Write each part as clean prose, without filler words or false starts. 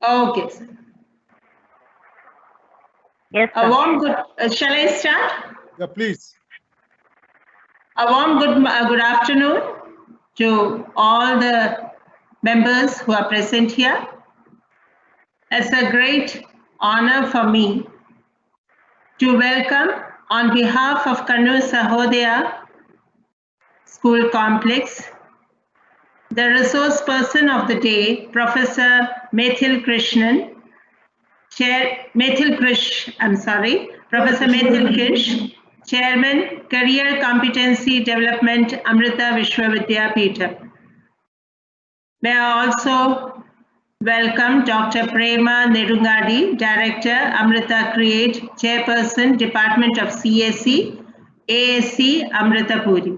Okay, sir. Yes, A sir. warm good. Shall I start? Yeah, please. A warm good afternoon to all the members who are present here. It's a great honor for me to welcome on behalf of Kannur Sahodaya School Complex the resource person of the day, Professor Methil Krishnan, Professor Methil Krish, Chairman, Career Competency Development, Amrita Vishwa Vidyapeetham. May I also welcome Dr. Prema Nedungadi, Director, Amrita Create, Chairperson, Department of CSE, ASC, Amrita Puri.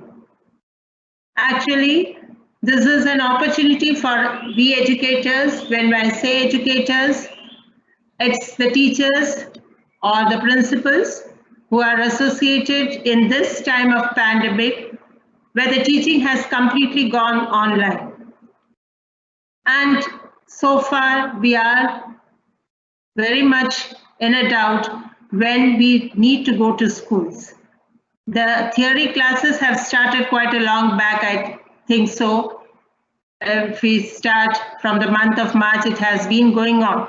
Actually, this is an opportunity for we educators. When I say educators, it's the teachers or the principals who are associated in this time of pandemic where the teaching has completely gone online. And so far, we are very much in a doubt when we need to go to schools. The theory classes have started quite a long back, I think so. If we start from the month of March, it has been going on.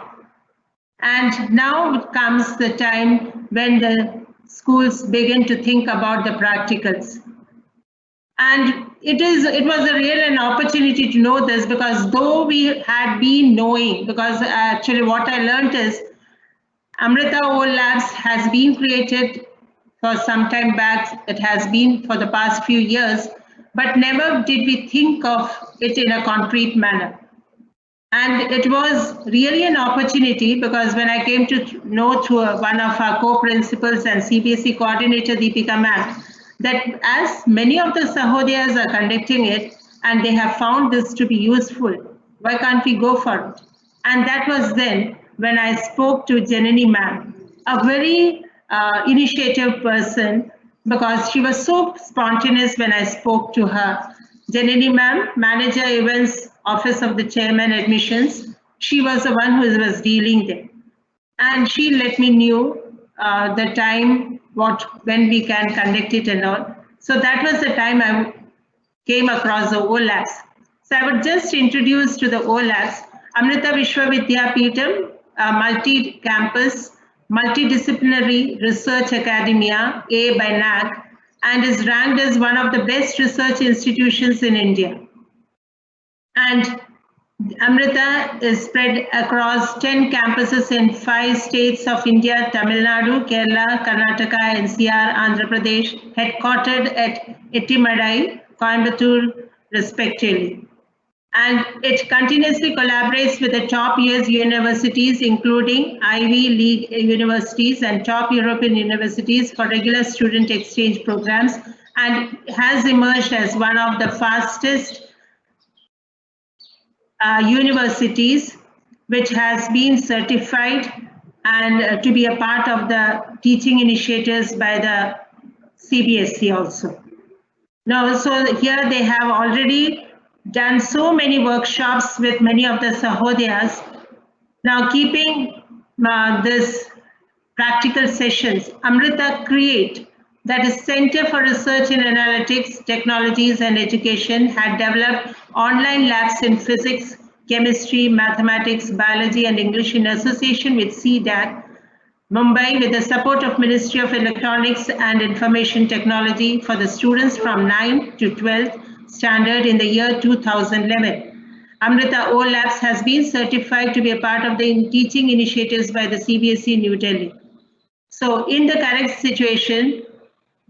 And now comes the time when the schools begin to think about the practicals. And it was a real an opportunity to know this, because though we had been knowing, because actually what I learned is Amrita O Labs has been created for some time back. It has been for the past few years, but never did we think of it in a concrete manner. And it was really an opportunity, because when I came to know through one of our co-principals and CBSE coordinator, Deepika ma'am, that as many of the Sahodayas are conducting it and they have found this to be useful, why can't we go for it? And that was then when I spoke to Janani ma'am, a very initiative person, because she was so spontaneous when I spoke to her. Janani ma'am, manager events, office of the chairman admissions, she was the one who was dealing there. And she let me know the time, when we can conduct it and all. So that was the time I came across the O Labs. So I would just introduce to the O Labs, Amrita Vishwa Vidyapeetham, a multi-campus, multidisciplinary research academia, A by NAC, and is ranked as one of the best research institutions in India. And Amrita is spread across 10 campuses in 5 states of India: Tamil Nadu, Kerala, Karnataka, NCR, Andhra Pradesh, headquartered at Ettimadai, Coimbatore, respectively. And it continuously collaborates with the top US universities, including Ivy League universities and top European universities, for regular student exchange programs, and has emerged as one of the fastest universities which has been certified and to be a part of the teaching initiatives by the CBSE also. Now, so here they have already done so many workshops with many of the Sahodayas. Now, keeping this practical sessions, Amrita Create, that is Center for Research in Analytics, Technologies and Education, had developed online labs in physics, chemistry, mathematics, biology and English in association with CDAC, Mumbai, with the support of Ministry of Electronics and Information Technology for the students from 9th to 12th standard in the year 2011. Amrita O Labs has been certified to be a part of the teaching initiatives by the CBSE New Delhi. So in the current situation,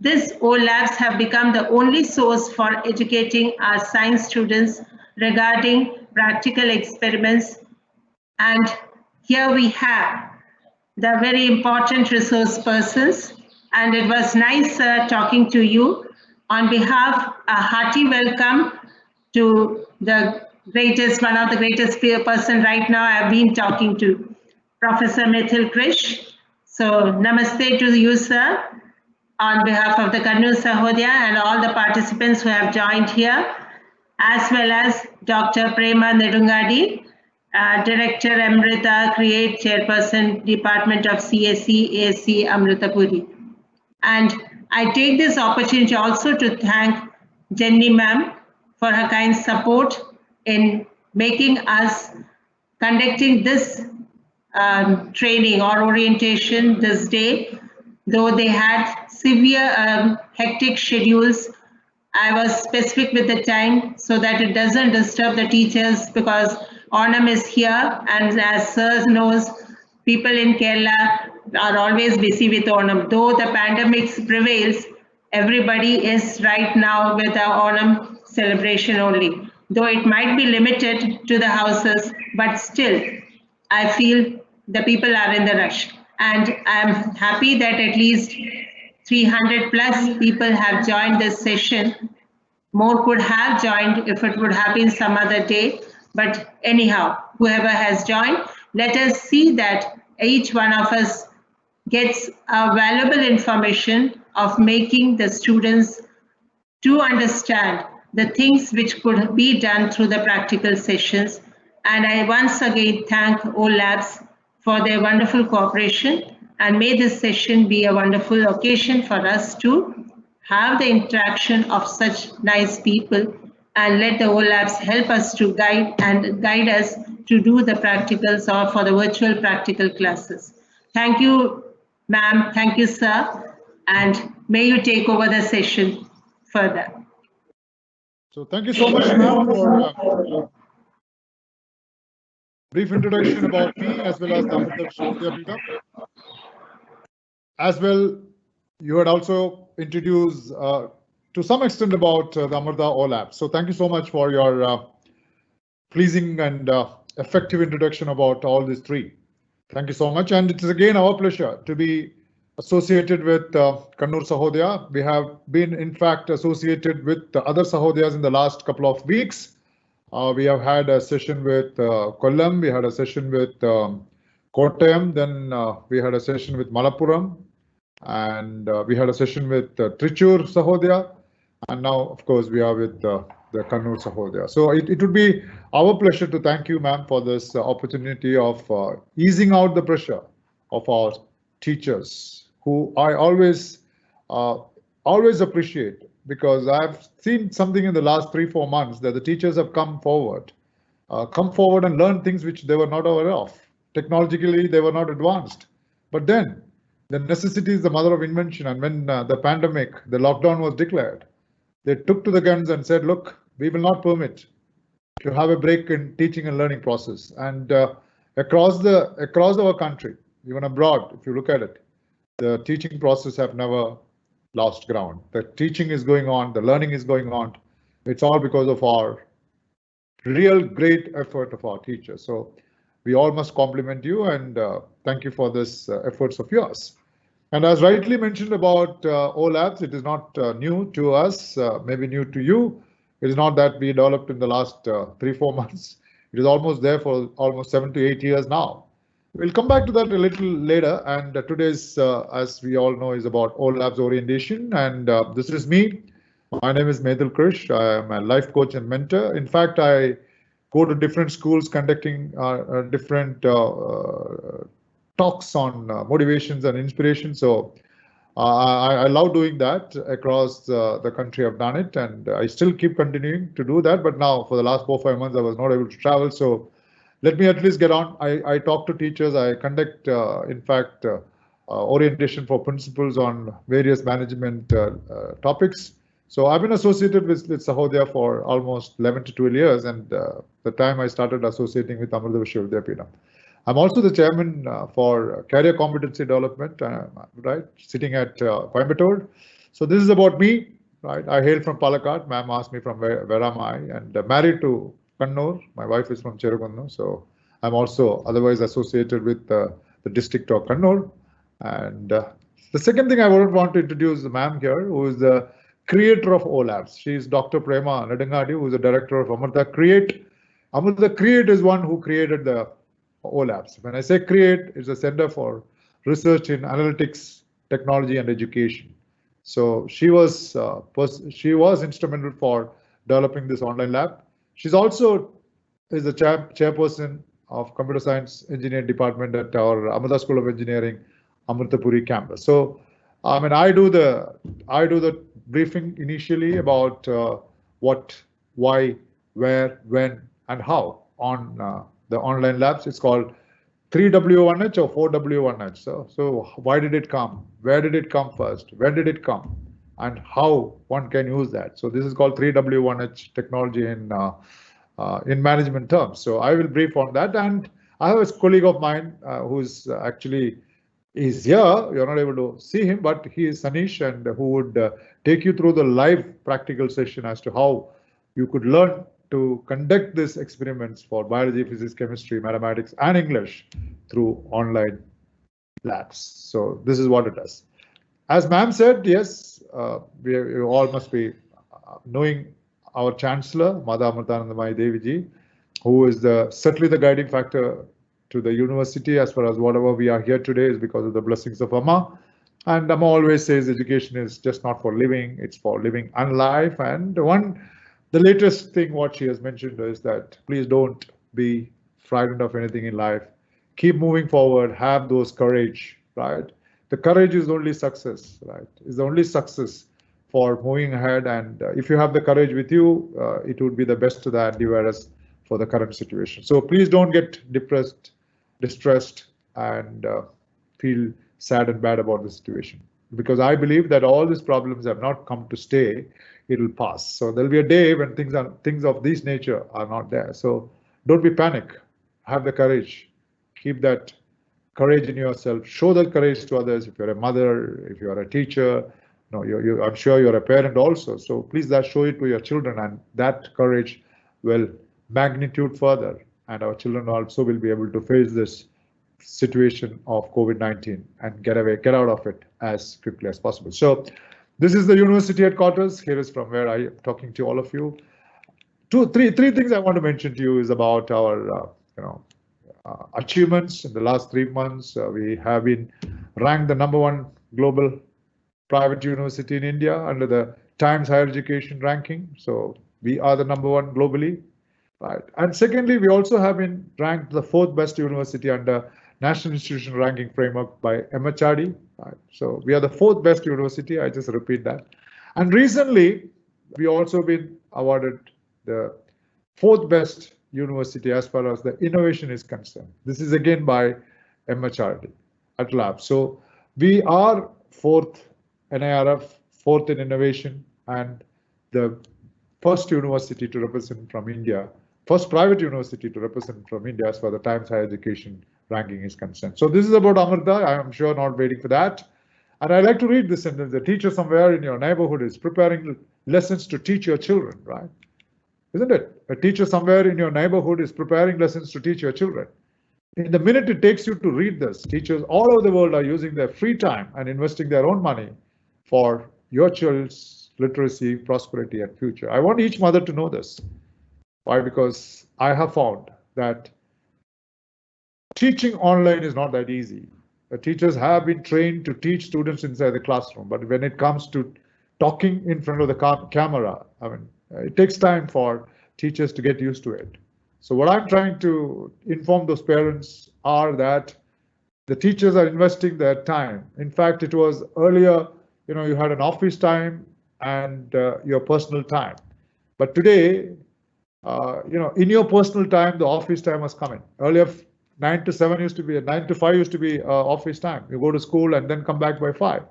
these O Labs have become the only source for educating our science students regarding practical experiments. And here we have the very important resource persons. And it was nice talking to you. On behalf, a hearty welcome to the greatest, one of the greatest person right now I've been talking to, Professor Methil Krish. So namaste to you, sir, on behalf of the Kannur Sahodaya and all the participants who have joined here, as well as Dr. Prema Nedungadi, Director Amrita Create, Chairperson, Department of CSE, ASC Amrita Puri. And I take this opportunity also to thank Jenny ma'am for her kind support in making us conducting this training or orientation this day. Though they had severe hectic schedules, I was specific with the time so that it doesn't disturb the teachers, because Onam is here, and as Sir knows, people in Kerala are always busy with Onam. Though the pandemic prevails, everybody is right now with the Onam celebration only. Though it might be limited to the houses, but still, I feel the people are in the rush. And I'm happy that at least 300 plus people have joined this session. More could have joined if it would have been some other day. But anyhow, whoever has joined, let us see that each one of us gets a valuable information of making the students to understand the things which could be done through the practical sessions. And I once again thank OLabs for their wonderful cooperation, and may this session be a wonderful occasion for us to have the interaction of such nice people, and let the OLabs help us to guide us to do the practicals or for the virtual practical classes. Thank you, ma'am. Thank you, sir. And may you take over the session further. So thank you so much, ma'am, for brief introduction about me as well as the Amrita Vishwavidyapeetham. As well, you had also introduced to some extent about the Amrita OLabs. So thank you so much for your pleasing and effective introduction about all these three. Thank you so much. And it is again our pleasure to be associated with Kannur Sahodaya. We have been, in fact, associated with the other Sahodayas in the last couple of weeks. We have had a session with Kollam, we had a session with Kottayam, then we had a session with Malappuram, and we had a session with Trichur Sahodaya, and now, of course, we are with the Kannur Sahodaya. So it would be our pleasure to thank you, ma'am, for this opportunity of easing out the pressure of our teachers, who I always appreciate, because I've seen something in the last 3-4 months that the teachers have come forward and learned things which they were not aware of. Technologically, they were not advanced, but then the necessity is the mother of invention. And when the pandemic, the lockdown was declared, they took to the guns and said, look, we will not permit to have a break in teaching and learning process. And across our country, even abroad, if you look at it, the teaching process have never lost ground. The teaching is going on, the learning is going on. It's all because of our real great effort of our teachers. So we all must compliment you, and thank you for this efforts of yours. And as rightly mentioned about OLabs, it is not new to us, maybe new to you. It is not that we developed in the last 3-4 months. It is almost there for almost 7 to 8 years now. We'll come back to that a little later. And today's, as we all know, is about OLabs orientation. And this is me. My name is Medhul Krish. I am a life coach and mentor. In fact, I go to different schools conducting different talks on motivations and inspiration. So I love doing that across the country. I've done it, and I still keep continuing to do that. But now for the last 4-5 months, I was not able to travel. So let me at least get on. I talk to teachers. I conduct, in fact, orientation for principals on various management topics. So I've been associated with Sahodaya for almost 11 to 12 years, and the time I started associating with Amrita Vishwavidyapeetham. I'm also the chairman for career competency development, right, sitting at Coimbatore. So this is about me, right? I hail from Palakkad. Ma'am asked me from where am I, and married to Kannur. My wife is from Cherugunnu, so I'm also otherwise associated with the district of Kannur. And the second thing I would want to introduce the ma'am here, who is the creator of OLabs. She is Dr. Prema Nedangadi, who is the director of Amrita Create. Amrita Create is one who created the OLabs. When I say create, it's a center for research in analytics, technology, and education. So she was instrumental for developing this online lab. She's also is the chairperson of Computer Science Engineering Department at our Amrita School of Engineering, Amritapuri campus. So, I mean, I do the briefing initially about what, why, where, when, and how on the online labs. It's called 3W1H or 4W1H. So why did it come? Where did it come first? When did it come? And how one can use that. So this is called 3W1H technology in management terms. So I will brief on that. And I have a colleague of mine who's actually is here. You're not able to see him, but he is Sanish, and who would take you through the live practical session as to how you could learn to conduct these experiments for biology, physics, chemistry, mathematics, and English through online labs. So this is what it does. As ma'am said, yes, we all must be knowing our Chancellor, Mada Amritanandamayi Deviji, who is certainly the guiding factor to the university as far as whatever we are here today is because of the blessings of Amma. And Amma always says education is just not for living, it's for living and life. And the latest thing what she has mentioned is that please don't be frightened of anything in life. Keep moving forward, have those courage, right? The courage is the only success, right? Is the only success for moving ahead. And if you have the courage with you, it would be the best to that device for the current situation. So please don't get depressed, distressed, and feel sad and bad about the situation. Because I believe that all these problems have not come to stay. It will pass. So there'll be a day when things of this nature are not there. So don't be panic. Have the courage. Keep that courage in yourself. Show that courage to others. If you're a mother, if you're a teacher, I'm sure you're a parent also. So please show it to your children, and that courage will magnitude further. And our children also will be able to face this situation of COVID-19 and get out of it as quickly as possible. So this is the university headquarters. Here is from where I am talking to all of you. Three things I want to mention to you is about our achievements in the last 3 months. We have been ranked the #1 global private university in India under the Times Higher Education ranking. So we are the #1 globally, right? And secondly, we also have been ranked the 4th best university under National Institution Ranking Framework by MHRD. Right? So we are the 4th best university. I just repeat that. And recently, we also been awarded the 4th best university as far as the innovation is concerned. This is again by MHRD at Lab. So we are 4th NIRF, 4th in innovation, and the first university to represent from India, first private university to represent from India as far as the Times Higher Education ranking is concerned. So this is about Amrita. I am sure not waiting for that. And I like to read this sentence. The teacher somewhere in your neighborhood is preparing lessons to teach your children, right? Isn't it? A teacher somewhere in your neighborhood is preparing lessons to teach your children. In the minute it takes you to read this, teachers all over the world are using their free time and investing their own money for your child's literacy, prosperity, and future. I want each mother to know this. Why? Because I have found that teaching online is not that easy. The teachers have been trained to teach students inside the classroom, but when it comes to talking in front of the camera, I mean, it takes time for teachers to get used to it. So what I'm trying to inform those parents are that the teachers are investing their time. In fact, it was earlier, you had an office time and your personal time. But today, in your personal time, the office time has come in. Earlier, 9 to 7 used to be, 9 to 5 used to be office time. You go to school and then come back by 5.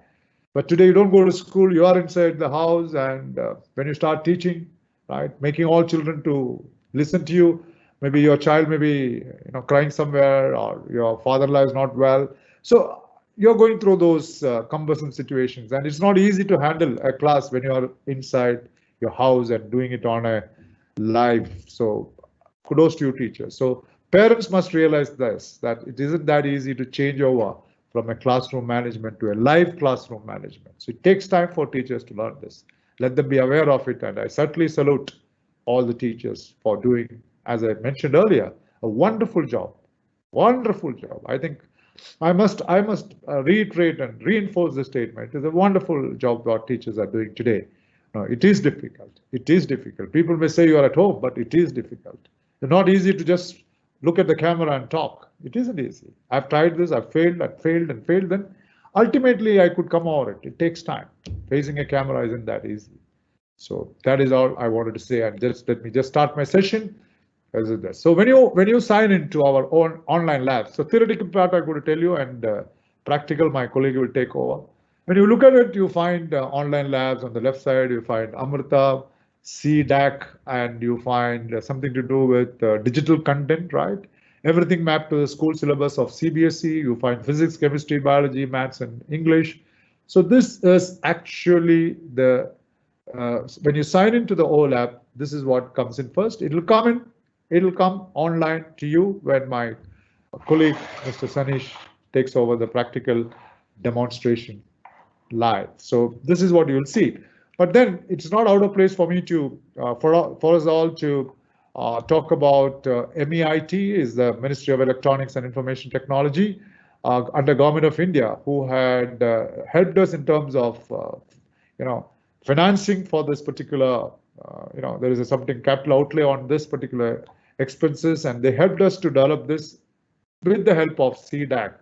But today you don't go to school, you are inside the house, and when you start teaching, right, making all children to listen to you, maybe your child may be crying somewhere, or your father-in-law is not well. So you're going through those cumbersome situations, and it's not easy to handle a class when you are inside your house and doing it on a live. So kudos to you, teachers. So parents must realize this, that it isn't that easy to change over from a classroom management to a live classroom management. So it takes time for teachers to learn this. Let them be aware of it, and I certainly salute all the teachers for doing, as I mentioned earlier, a wonderful job. Wonderful job. I think I must reiterate and reinforce the statement. It's a wonderful job what teachers are doing today. No, it is difficult. It is difficult. People may say you are at home, but it is difficult. It's not easy to just look at the camera and talk. It isn't easy. I've tried this, I've failed, and failed. Then ultimately I could come over it. It takes time. Facing a camera isn't that easy. So that is all I wanted to say. And just let me just start my session. So when you sign into our own online labs, so theoretical part I'm going to tell you, and practical my colleague will take over. When you look at it, you find online labs on the left side. You find Amrita, CDAC, and you find something to do with digital content, right? Everything mapped to the school syllabus of CBSE. You find physics, chemistry, biology, maths, and English. So this is actually the when you sign into the OLAP, this is what comes in first. It'll come online to you when my colleague, Mr. Sanish, takes over the practical demonstration live. So this is what you will see. But then it's not out of place for me to, for us all to talk about MEIT, is the Ministry of Electronics and Information Technology under Government of India, who had helped us in terms of, financing for this particular, there is something capital outlay on this particular expenses, and they helped us to develop this with the help of CDAC,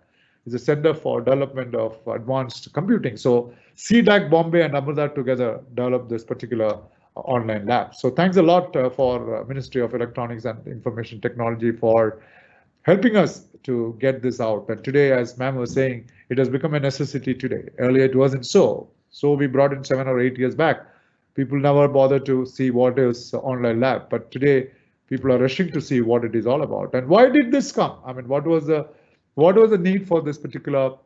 is a Center for Development of Advanced Computing. So CDAC Bombay and Amrita together developed this particular online lab. So thanks a lot for Ministry of Electronics and Information Technology for helping us to get this out. And today, as ma'am was saying, it has become a necessity today. Earlier it wasn't so. So we brought in 7 or 8 years back. People never bothered to see what is online lab, but today people are rushing to see what it is all about. And why did this come? I mean, what was the need for this particular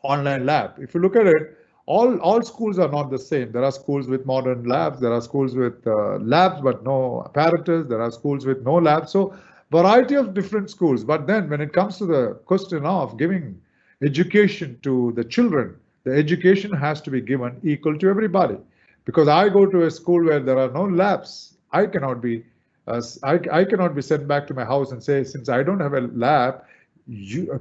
online lab? If you look at it, all schools are not the same. There are schools with modern labs. There are schools with labs but no apparatus. There are schools with no labs. So variety of different schools. But then when it comes to the question of giving education to the children, the education has to be given equal to everybody. Because I go to a school where there are no labs, I cannot be sent back to my house and say, since I don't have a lab,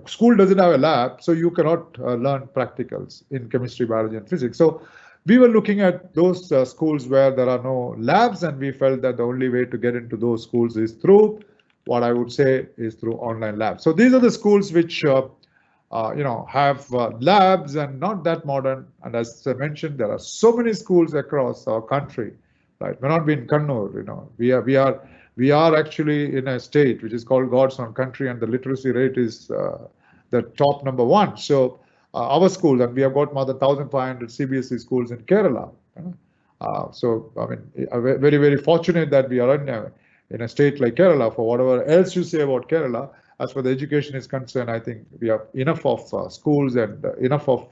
school doesn't have a lab, so you cannot learn practicals in chemistry, biology, and physics. So we were looking at those schools where there are no labs, and we felt that the only way to get into those schools is through what I would say is through online labs. So these are the schools which have labs and not that modern. And as I mentioned, there are so many schools across our country, right? May not be in Kannur, we are actually in a state which is called God's own country, and the literacy rate is the top #1. So our school, and we have got more than 1,500 CBSE schools in Kerala. So I mean, very, very fortunate that we are in a state like Kerala. For whatever else you say about Kerala, as far as education is concerned, I think we have enough of schools and enough of,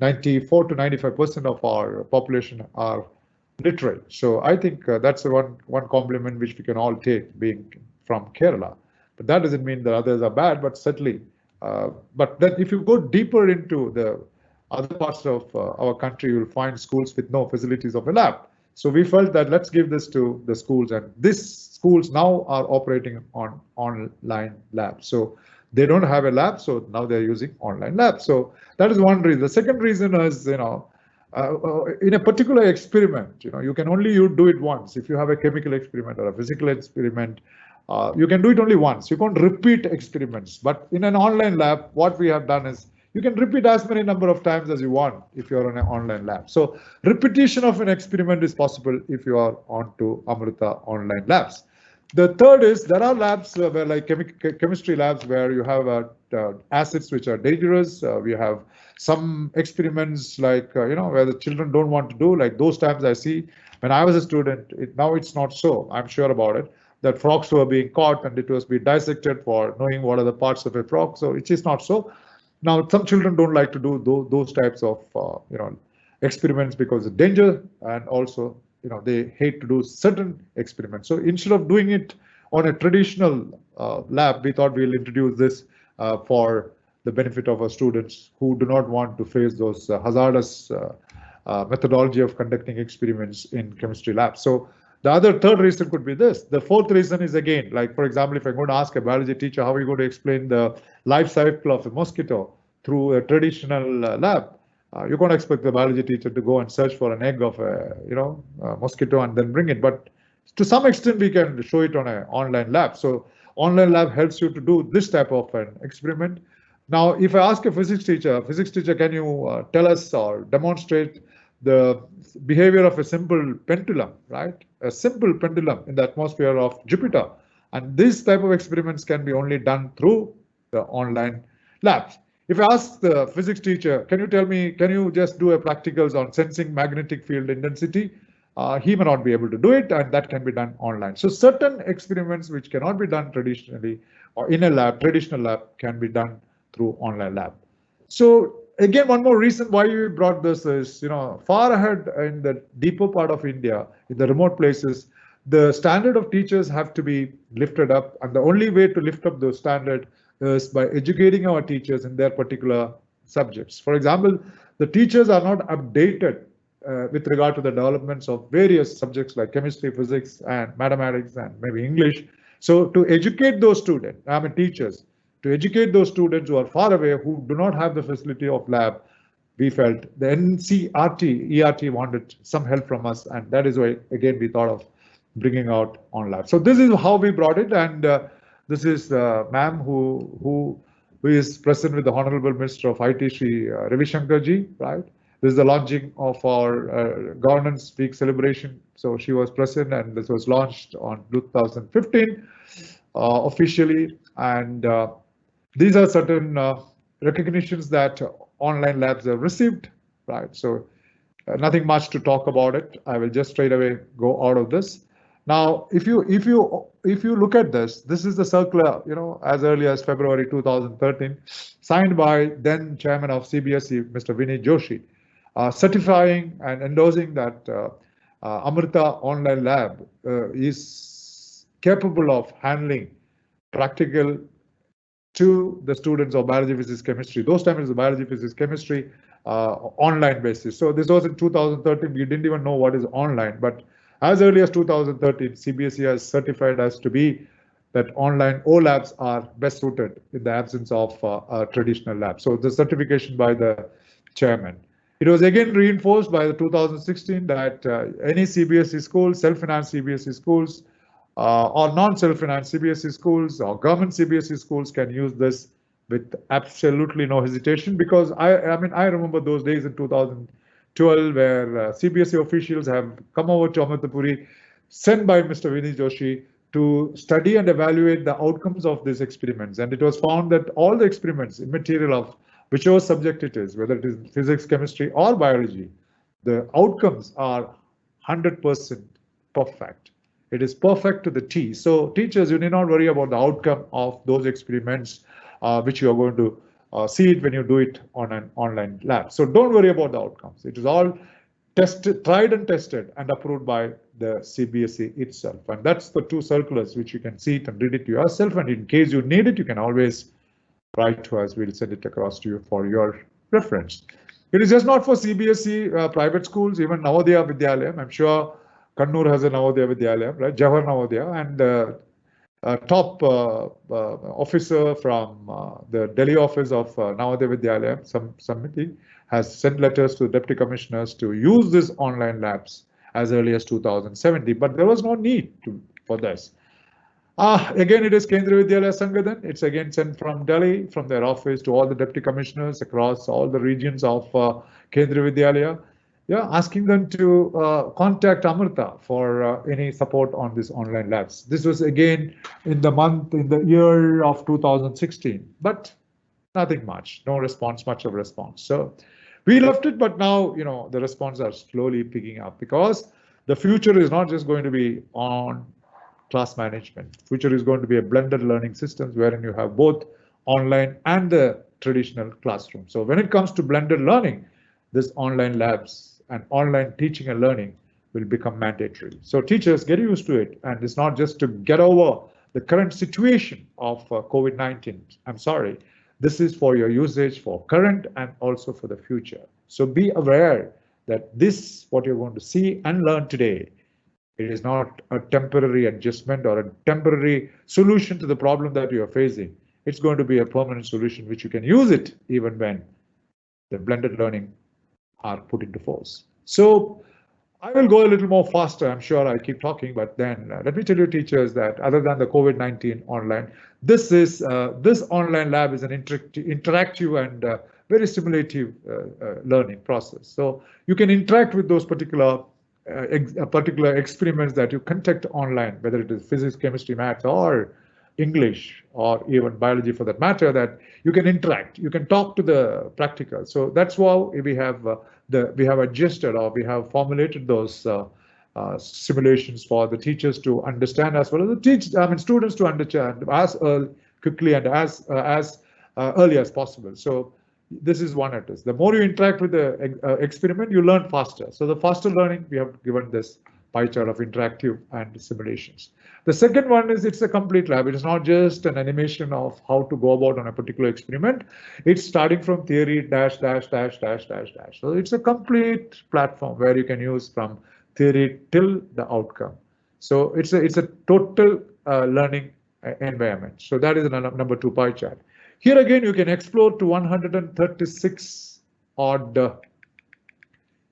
94 to 95% of our population are literate. So I think that's one compliment which we can all take, being from Kerala. But that doesn't mean that others are bad, but certainly. But then if you go deeper into the other parts of our country, you'll find schools with no facilities of a lab. So we felt that let's give this to the schools, and these schools now are operating on online labs. So they don't have a lab, so now they're using online labs. So that is one reason. The second reason is, in a particular experiment, you can only do it once. If you have a chemical experiment or a physical experiment, you can do it only once. You can't repeat experiments. But in an online lab, what we have done is you can repeat as many number of times as you want if you're on an online lab. So repetition of an experiment is possible if you are onto Amrita online labs. The third is there are labs where, like chemistry labs, where you have acids which are dangerous. We have some experiments like, where the children don't want to do, like those times I see when I was a student. Now it's not so, I'm sure about it, that frogs were being caught and it was being dissected for knowing what are the parts of a frog. So it is not so. Now, some children don't like to do those types of, experiments because of danger, and also, they hate to do certain experiments. So instead of doing it on a traditional lab, we thought we'll introduce this for the benefit of our students who do not want to face those hazardous methodology of conducting experiments in chemistry labs. So the third reason could be this. The fourth reason is, again, like, for example, if I'm going to ask a biology teacher, how are you going to explain the life cycle of a mosquito through a traditional lab? You can't expect the biology teacher to go and search for an egg of a mosquito and then bring it. But to some extent, we can show it on an online lab. So online lab helps you to do this type of an experiment. Now, if I ask a physics teacher, can you tell us or demonstrate the behavior of a simple pendulum, right? A simple pendulum in the atmosphere of Jupiter. And this type of experiments can be only done through the online labs. If I ask the physics teacher, can you just do a practicals on sensing magnetic field intensity? He may not be able to do it, and that can be done online. So certain experiments which cannot be done traditionally or in a lab, traditional lab, can be done through online lab. So again, one more reason why we brought this is, far ahead in the deeper part of India, in the remote places, the standard of teachers have to be lifted up, and the only way to lift up the standard is by educating our teachers in their particular subjects. For example, the teachers are not updated with regard to the developments of various subjects like chemistry, physics, and mathematics, and maybe English. So to educate those students, teachers, to educate those students who are far away, who do not have the facility of lab, we felt the NCERT, ERT wanted some help from us, and that is why, again, we thought of bringing out online. So this is how we brought it, and this is ma'am who is present with the Honorable Minister of IT, Shri Ravi Shankar ji, right? This is the launching of our Governance Week celebration. So she was present, and this was launched on 2015 officially, and these are certain recognitions that online labs have received, right? So nothing much to talk about it. I will just straight away go out of this. Now, if you look at this, this is the circular, as early as February 2013, signed by then Chairman of CBSE, Mr. Vinny Joshi, certifying and endorsing that Amrita Online Lab is capable of handling practical to the students of biology, physics, chemistry. Those times it was biology, physics, chemistry online basis. So this was in 2013. We didn't even know what is online, but as early as 2013, CBSE has certified us to be that online O labs are best suited in the absence of a traditional lab. So the certification by the chairman. It was again reinforced by the 2016 that any CBSE schools, self-financed CBSE schools, or non-self-financed CBSE schools or government CBSE schools can use this with absolutely no hesitation, because I remember those days in 2012 where CBSE officials have come over to Amritapuri, sent by Mr. Vinny Joshi, to study and evaluate the outcomes of these experiments. And it was found that all the experiments, immaterial of whichever subject it is, whether it is physics, chemistry, or biology, the outcomes are 100% perfect. It is perfect to the T. So teachers, you need not worry about the outcome of those experiments, which you are going to see it when you do it on an online lab. So don't worry about the outcomes. It is all tested, tried and tested and approved by the CBSE itself. And that's the two circulars which you can see it and read it to yourself. And in case you need it, you can always write to us. We'll send it across to you for your reference. It is just not for CBSE private schools, even Navodaya Vidyalayam. I'm sure Kannur has a Navodaya Vidyalayam, right? Jawahar Navodaya, and a top officer from the Delhi office of Navodaya Vidyalayam, Samiti, has sent letters to deputy commissioners to use these online labs as early as 2017, but there was no need for this. Again, it is Kendriya Vidyalaya Sangadan. It's again sent from Delhi, from their office, to all the deputy commissioners across all the regions of Kendriya Vidyalaya. Yeah, asking them to contact Amrita for any support on these online labs. This was again in the year of 2016, but nothing much, no response, much of a response. So we left it, but now, the response are slowly picking up, because the future is not just going to be on class management. Future is going to be a blended learning systems wherein you have both online and the traditional classroom. So when it comes to blended learning, this online labs and online teaching and learning will become mandatory. So teachers, get used to it. And it's not just to get over the current situation of COVID-19. I'm sorry. This is for your usage for current and also for the future. So be aware that this, what you're going to see and learn today, it is not a temporary adjustment or a temporary solution to the problem that you are facing. It's going to be a permanent solution which you can use it even when the blended learning are put into force. So I will go a little more faster. I'm sure I keep talking, but then let me tell you, teachers, that other than the COVID-19 online, this online lab is an interactive and very stimulative learning process. So you can interact with those particular experiments that you conduct online, whether it is physics, chemistry, maths, or English, or even biology for that matter, that you can interact, you can talk to the practical. So that's why we have we have adjusted, or we have formulated those simulations for the teachers to understand, as well as the students to understand as quickly and as early as possible. So this is one it is. The more you interact with the experiment, you learn faster. So the faster learning, we have given this pie chart of interactive and simulations. The second one is it's a complete lab. It is not just an animation of how to go about on a particular experiment. It's starting from theory dash dash dash dash dash dash. So it's a complete platform where you can use from theory till the outcome. So it's a total learning environment. So that is the number 2 pie chart. Here again, you can explore to 136 odd,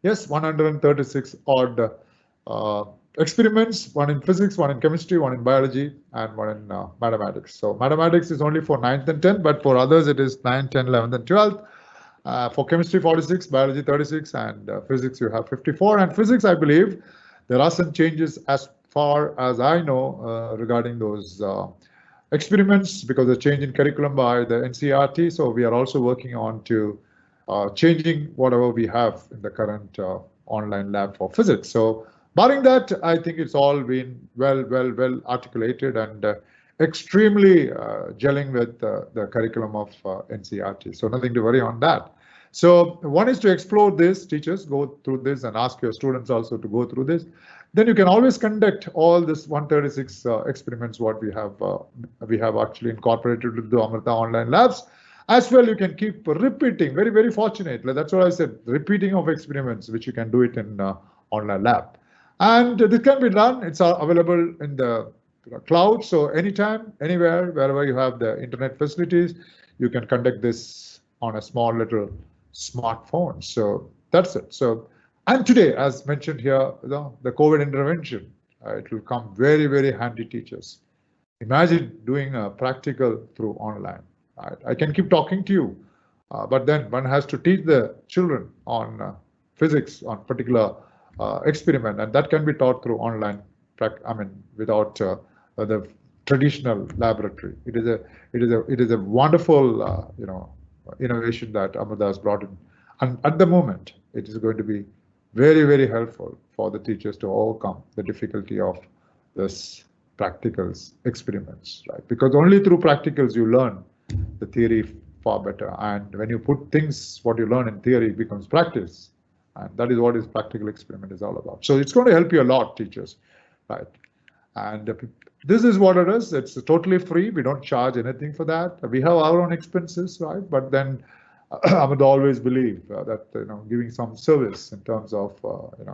136 odd experiments, one in physics, one in chemistry, one in biology, and one in mathematics. So mathematics is only for 9th and 10th, but for others it is 9th, 10th, 11th, and 12th. For chemistry, 46, biology, 36, and physics, you have 54. And physics, I believe, there are some changes as far as I know regarding those experiments, because of change in curriculum by the NCERT. So we are also working on to changing whatever we have in the current online lab for physics. So barring that, I think it's all been well articulated and extremely gelling with the curriculum of NCERT. So nothing to worry on that. So one is to explore this, teachers go through this and ask your students also to go through this. Then you can always conduct all this 136 experiments what we have actually incorporated with the Amrita online labs. As well, you can keep repeating, very fortunate. That's what I said, repeating of experiments, which you can do it in online lab. And this can be done, it's available in the cloud. So anytime, anywhere, wherever you have the internet facilities, you can conduct this on a small little smartphone. So that's it. So, and today, as mentioned here, the COVID intervention, it will come very handy, teachers. Imagine doing a practical through online. I can keep talking to you, but then one has to teach the children on physics on particular experiment, and that can be taught through online. Without the traditional laboratory. It is a wonderful innovation that Amrita has brought in, and at the moment it is going to be very helpful for the teachers to overcome the difficulty of this practicals experiments, right? Because only through practicals you learn the theory far better, and when you put things what you learn in theory becomes practice, and that is what this practical experiment is all about. So it's going to help you a lot, teachers, right? And this is what it is. It's totally free. We don't charge anything for that. We have our own expenses, right? But then I would always believe that giving some service in terms of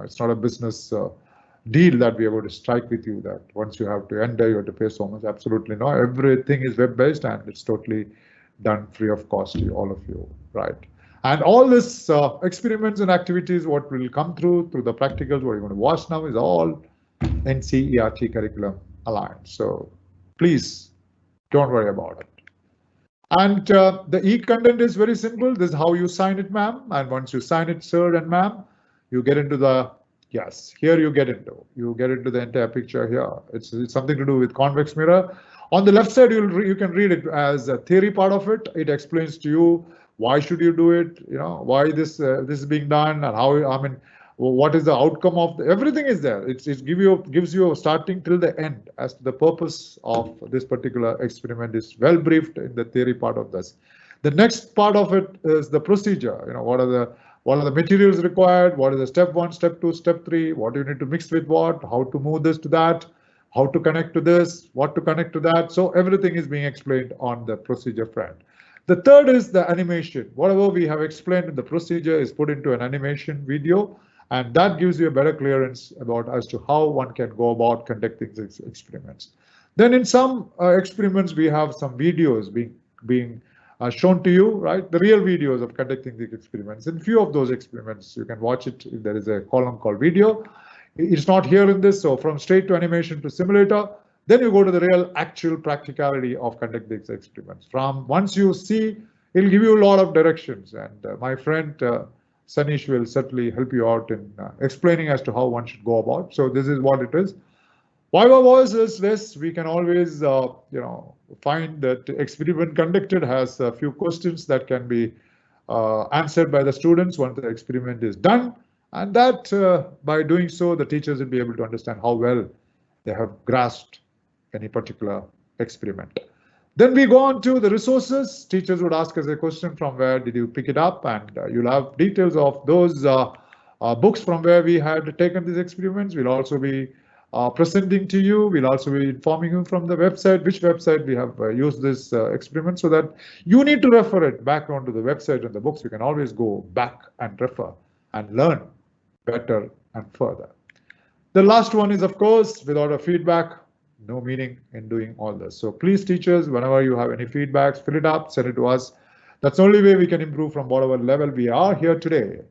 it's not a business deal that we are going to strike with you, that once you have to enter, you have to pay so much. Absolutely no. Everything is web-based and it's totally done free of cost to all of you, right? And all this experiments and activities, what will come through the practicals, what you're going to watch now is all NCERT curriculum aligned. So please don't worry about it. And the e-content is very simple. This is how you sign it, ma'am. And once you sign it, sir and ma'am, you get into the, yes, here you get into the entire picture here. It's something to do with convex mirror. On the left side, you can read it as a theory part of it. It explains to you why should you do it, why this is being done, and how, what is the outcome of everything is there. It gives you a starting till the end as to the purpose of this particular experiment is well briefed in the theory part of this. The next part of it is the procedure. What are the materials required? What is the step 1, step 2, step 3? What do you need to mix with what? How to move this to that? How to connect to this? What to connect to that? So everything is being explained on the procedure front. The third is the animation. Whatever we have explained in the procedure is put into an animation video, and that gives you a better clearance about as to how one can go about conducting these experiments. Then in some experiments, we have some videos being shown to you, right? The real videos of conducting the experiments. In few of those experiments, you can watch it if there is a column called video. It's not here in this, so from straight to animation to simulator, then you go to the real actual practicality of conducting these experiments. From once you see, it'll give you a lot of directions, and my friend Sanish will certainly help you out in explaining as to how one should go about. So this is what it is. Viva voice is this. We can always, find that experiment conducted has a few questions that can be answered by the students once the experiment is done. And that by doing so, the teachers will be able to understand how well they have grasped any particular experiment. Then we go on to the resources. Teachers would ask us a question from where did you pick it up, and you'll have details of those books from where we had taken these experiments. We'll also be presenting to you. We'll also be informing you from the website, which website we have used this experiment, so that you need to refer it back onto the website and the books. You can always go back and refer and learn better and further. The last one is, of course, without a feedback, no meaning in doing all this. So please, teachers, whenever you have any feedbacks, fill it up, send it to us. That's the only way we can improve from whatever level we are here today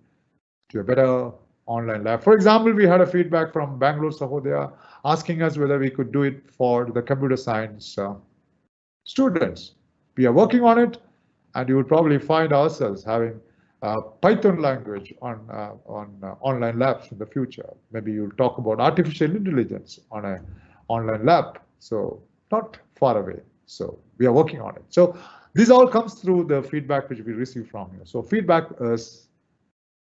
to a better online lab. For example, we had a feedback from Bangalore Sahodaya asking us whether we could do it for the computer science students. We are working on it, and you will probably find ourselves having Python language on online labs in the future. Maybe you'll talk about artificial intelligence on an online lab, so not far away. So we are working on it. So this all comes through the feedback which we receive from you. So feedback is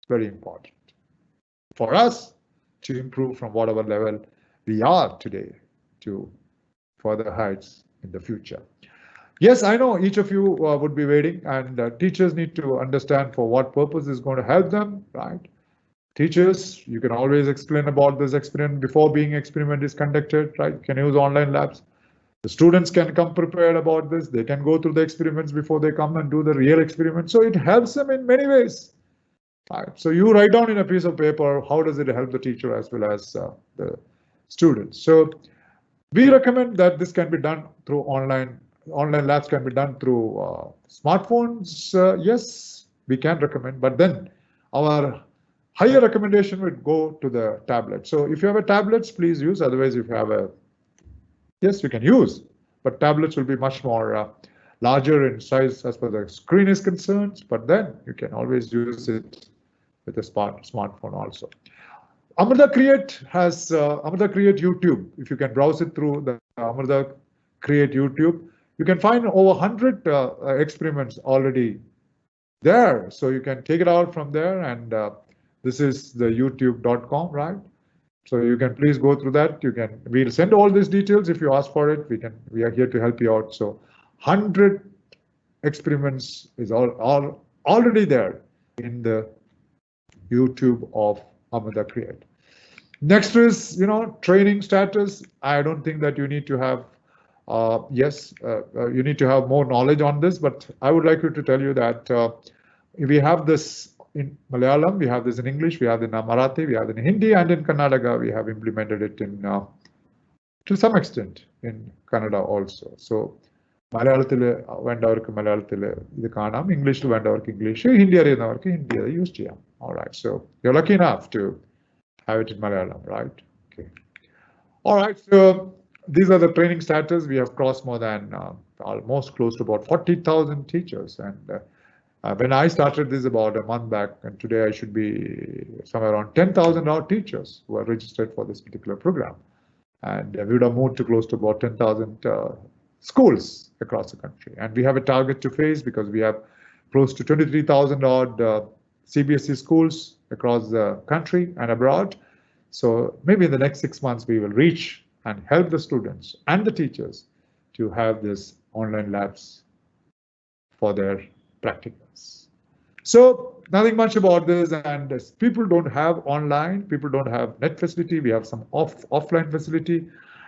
very important for us to improve from whatever level we are today to further heights in the future. Yes, I know each of you would be waiting, and teachers need to understand for what purpose is going to help them, right? Teachers, you can always explain about this experiment before being experiment is conducted, right? You can use online labs. The students can come prepared about this. They can go through the experiments before they come and do the real experiment. So it helps them in many ways. Right. So you write down in a piece of paper, how does it help the teacher as well as the students? So we recommend that this can be done through online labs, can be done through smartphones. Yes, we can recommend, but then our higher recommendation would go to the tablet. So if you have a tablets, please use. Otherwise, if you have a, yes, you can use, but tablets will be much more larger in size as far as the screen is concerned. But then you can always use it with a smartphone also. Amrita Create has Amrita Create YouTube. If you can browse it through the Amrita Create YouTube, you can find over 100 experiments already there. So you can take it out from there, and this is the youtube.com, right? So you can please go through that. We'll send all these details if you ask for it. We are here to help you out. So 100 experiments is all already there in the YouTube of Amrita Create. Next is, training status. I don't think that you need to have, you need to have more knowledge on this, but I would like to tell you that we have this in Malayalam, we have this in English, we have it in Marathi, we have it in Hindi, and in Karnataka, we have implemented it in, to some extent, in Kannada also. So Malayalatile vendavarku Malayalatile idu kaanam, English vendavarku English, Hindi ariyavarku Hindi use cheyam. All right, so you're lucky enough to have it in Malayalam, right? Okay. All right, so these are the training status. We have crossed more than almost close to about 40,000 teachers, and when I started this about a month back, and today I should be somewhere around 10,000 odd teachers who are registered for this particular program. And we would have moved to close to about 10,000 schools across the country. And we have a target to face because we have close to 23,000 odd CBSE schools across the country and abroad. So maybe in the next 6 months, we will reach and help the students and the teachers to have this online labs for their practicals. So nothing much about this, and people don't have online, people don't have net facility. We have some offline facility,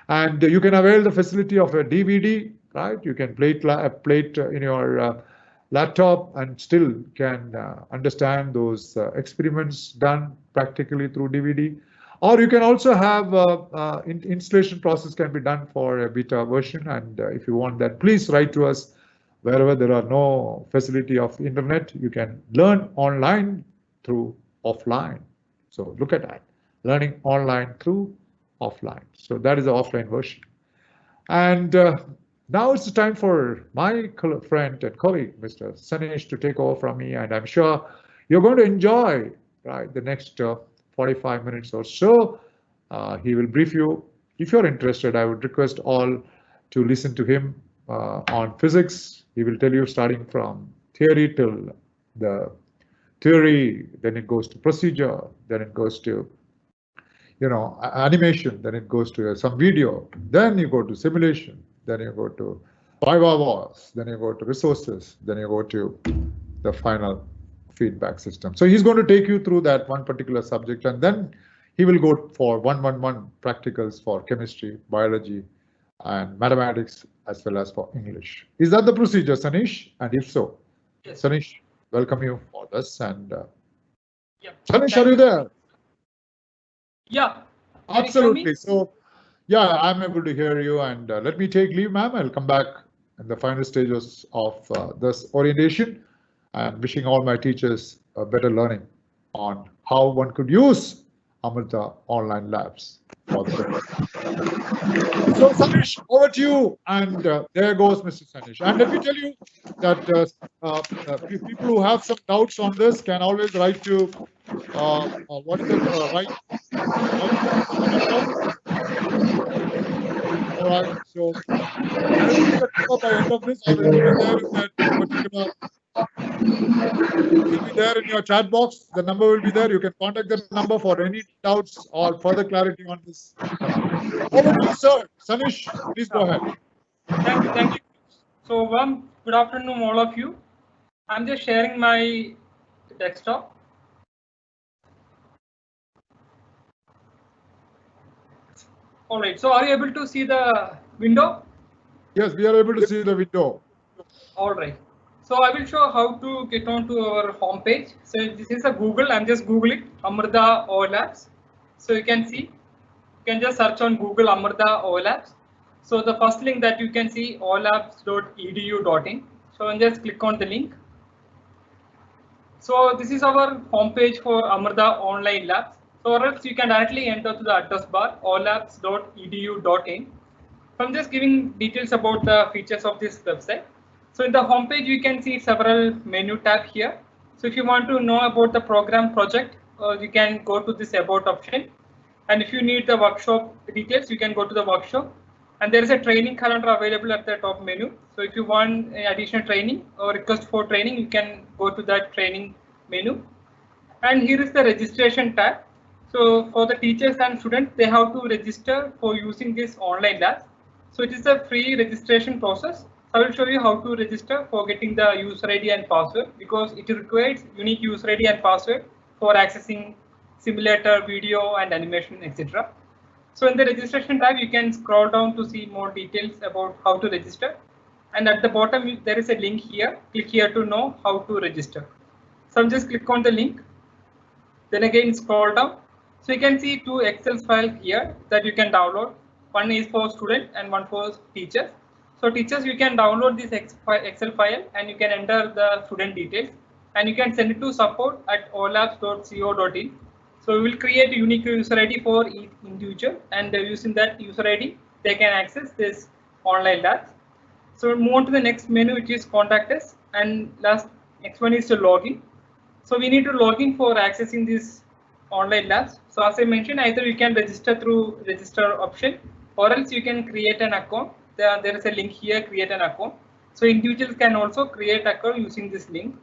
and you can avail the facility of a DVD, right? You can play it in your laptop and still can understand those experiments done practically through DVD. Or you can also have installation process can be done for a beta version. And if you want that, please write to us Wherever there are no facility of internet, you can learn online through offline. So look at that, learning online through offline. So that is the offline version. And now it's time for my friend and colleague, Mr. Sanish, to take over from me. And I'm sure you're going to enjoy, right, the next 45 minutes or so. He will brief you. If you're interested, I would request all to listen to him on physics. He will tell you starting from theory till the theory, then it goes to procedure, then it goes to animation, then it goes to some video, then you go to simulation, then you go to Viva, then you go to resources, then you go to the final feedback system. So he's going to take you through that one particular subject, and then he will go for 111 practicals for chemistry, biology, and mathematics, as well as for English. Is that the procedure, Sanish? And if so, yes. Sanish, welcome you for this. And yeah. Sanish, are you there? Yeah. Absolutely. So, yeah, I'm able to hear you. And let me take leave, ma'am. I'll come back in the final stages of this orientation, and wishing all my teachers a better learning on how one could use Amrita online labs. So, Sanish, over to you. And there goes Mr. Sanish. And let me tell you that people who have some doubts on this can always write to what is it? Right. All right. So by the end of this, or it will be there in that particular. It will be there in your chat box. The number will be there. You can contact the number for any doubts or further clarity on this. Over to you, sir. Sanish, please go ahead. Thank you. So, good afternoon, all of you. I'm just sharing my desktop. All right. So, are you able to see the window? Yes, we are able to see the window. All right. So I will show how to get onto our home page. So this is a Google. I'm just Googling Amrita OLabs. So you can see, you can just search on Google Amrita OLabs. So the first link that you can see olabs.edu.in. So and just click on the link. So this is our home page for Amrita Online Labs. So or else you can directly enter to the address bar olabs.edu.in. So I'm just giving details about the features of this website. So in the home page, you can see several menu tab here. So if you want to know about the program project, you can go to this about option. And if you need the workshop details, you can go to the workshop. And there is a training calendar available at the top menu. So if you want additional training or request for training, you can go to that training menu. And here is the registration tab. So for the teachers and students, they have to register for using this online labs. So it is a free registration process. I will show you how to register for getting the user ID and password, because it requires unique user ID and password for accessing simulator, video and animation, etc. So in the registration tab, you can scroll down to see more details about how to register. And at the bottom, there is a link here. Click here to know how to register. So just click on the link. Then again scroll down. So you can see two Excel files here that you can download. One is for student and one for teachers. So teachers, you can download this Excel file and you can enter the student details and you can send it to support@olabs.co.in. So we will create a unique user ID for each individual, and using that user ID, they can access this online labs. So we'll move on to the next menu, which is contact us, and next one is to login. So we need to log in for accessing this online labs. So as I mentioned, either you can register through register option, or else you can create an account. There is a link here, create an account. So individuals can also create account using this link.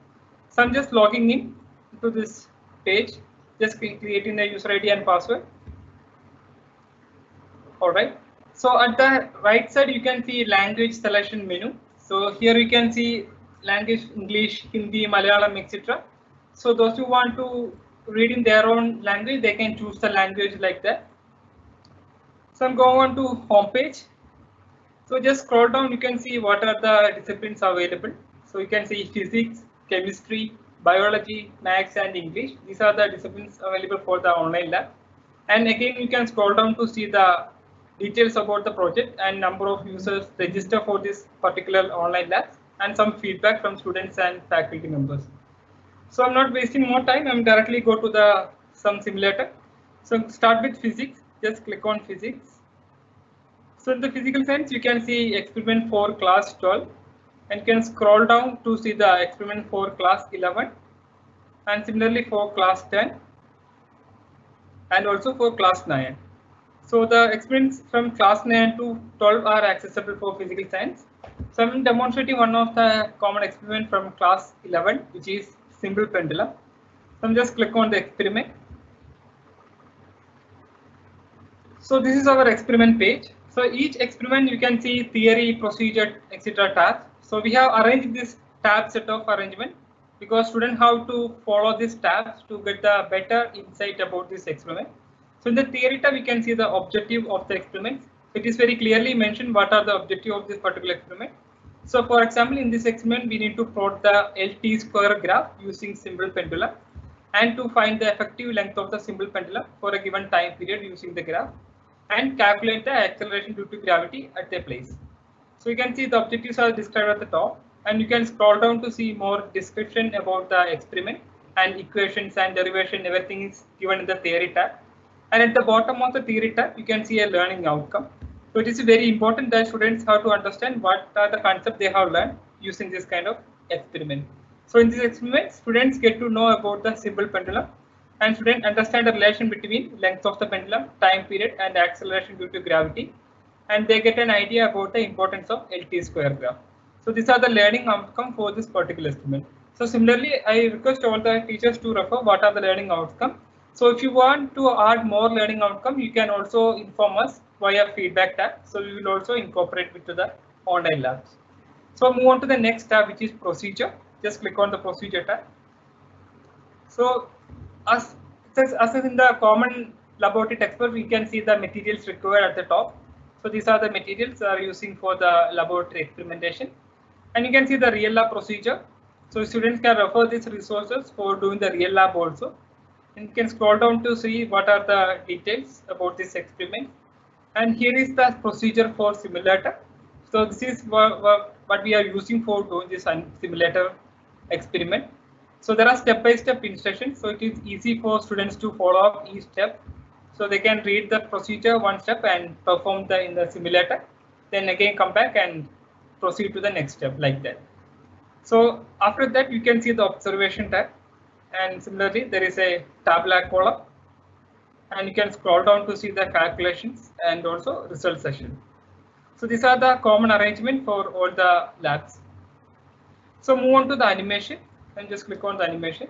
So I'm just logging in to this page, just creating the user ID and password. All right. So at the right side, you can see language selection menu. So here you can see language, English, Hindi, Malayalam, etc. So those who want to read in their own language, they can choose the language like that. So I'm going on to home page. So just scroll down, you can see what are the disciplines available. So you can see physics, chemistry, biology, maths and English. These are the disciplines available for the online lab. And again, you can scroll down to see the details about the project and number of users register for this particular online lab. and some feedback from students and faculty members. So I'm not wasting more time. I'm directly go to the some simulator. So start with physics. Just click on physics. So in the physical science, you can see experiment for class 12, and you can scroll down to see the experiment for class 11, and similarly for class 10, and also for class 9. So the experiments from class 9 to 12 are accessible for physical science. So I'm demonstrating one of the common experiment from class 11, which is simple pendulum. So I'm just click on the experiment. So this is our experiment page. So each experiment you can see theory, procedure, etc. tabs. So we have arranged this tab set of arrangement because students have to follow these tabs to get the better insight about this experiment. So in the theory tab, we can see the objective of the experiment. It is very clearly mentioned what are the objective of this particular experiment. So for example, in this experiment, we need to plot the LT square graph using simple pendulum and to find the effective length of the simple pendulum for a given time period using the graph and calculate the acceleration due to gravity at a place. So you can see the objectives are described at the top, and you can scroll down to see more description about the experiment and equations and derivation. Everything is given in the theory tab. And at the bottom of the theory tab, you can see a learning outcome. So it is very important that students have to understand what are the concepts they have learned using this kind of experiment. So in this experiment, students get to know about the simple pendulum, and students understand the relation between length of the pendulum, time period, and acceleration due to gravity, and they get an idea about the importance of LT square graph. So these are the learning outcome for this particular experiment. So similarly, I request all the teachers to refer what are the learning outcome. So if you want to add more learning outcome, you can also inform us via feedback tab. So we will also incorporate it to the online labs. So move on to the next tab, which is procedure. Just click on the procedure tab. So as in the common laboratory textbook, we can see the materials required at the top. So these are the materials are using for the laboratory experimentation, and you can see the real lab procedure. So students can refer these resources for doing the real lab also. And you can scroll down to see what are the details about this experiment. And here is the procedure for simulator. So this is what we are using for doing this simulator experiment. So there are step-by-step instructions, so it is easy for students to follow up each step. So they can read the procedure one step and perform in the simulator, then again come back and proceed to the next step like that. So after that, you can see the observation tab, and similarly there is a tabular column, and you can scroll down to see the calculations and also result session. So these are the common arrangement for all the labs. So move on to the animation, and just click on the animation.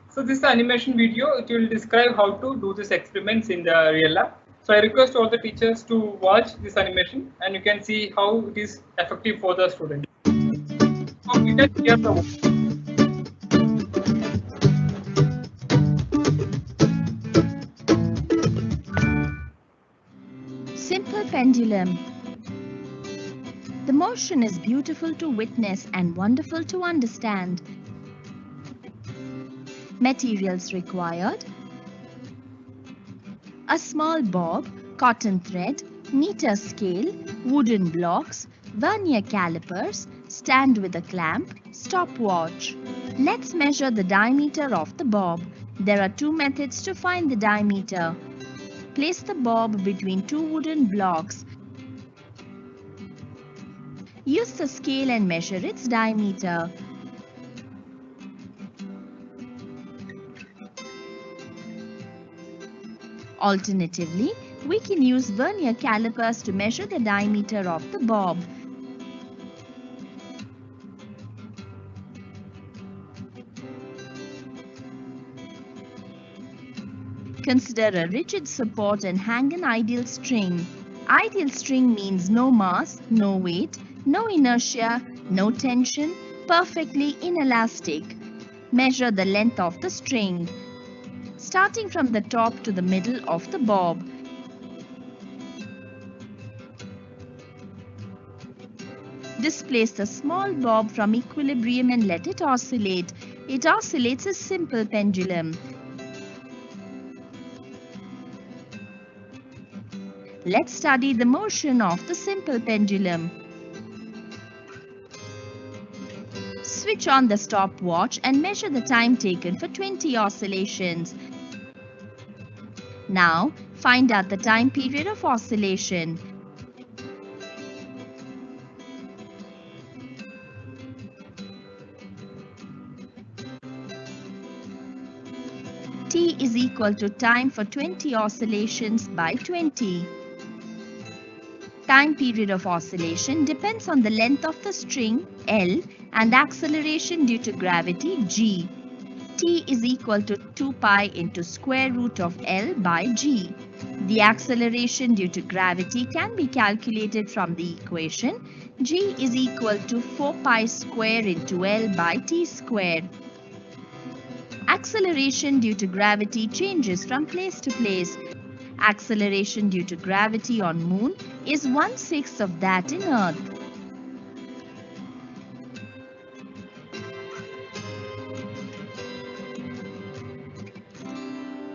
So this animation video, it will describe how to do these experiments in the real lab. So I request all the teachers to watch this animation, and you can see how it is effective for the student. So you can hear the Simple pendulum. The motion is beautiful to witness and wonderful to understand. Materials required: a small bob, cotton thread, meter scale, wooden blocks, vernier calipers, stand with a clamp, stopwatch. Let's measure the diameter of the bob. There are two methods to find the diameter. Place the bob between two wooden blocks. Use the scale and measure its diameter. Alternatively, we can use vernier calipers to measure the diameter of the bob. Consider a rigid support and hang an ideal string. Ideal string means no mass, no weight, no inertia, no tension, perfectly inelastic. Measure the length of the string, starting from the top to the middle of the bob. Displace the small bob from equilibrium and let it oscillate. It oscillates a simple pendulum. Let's study the motion of the simple pendulum. Switch on the stopwatch and measure the time taken for 20 oscillations. Now, find out the time period of oscillation. T is equal to time for 20 oscillations by 20. Time period of oscillation depends on the length of the string L and acceleration due to gravity G. T is equal to 2 pi into square root of L by G. The acceleration due to gravity can be calculated from the equation G is equal to 4 pi square into L by T square. Acceleration due to gravity changes from place to place. Acceleration due to gravity on Moon is 1/6 of that in Earth.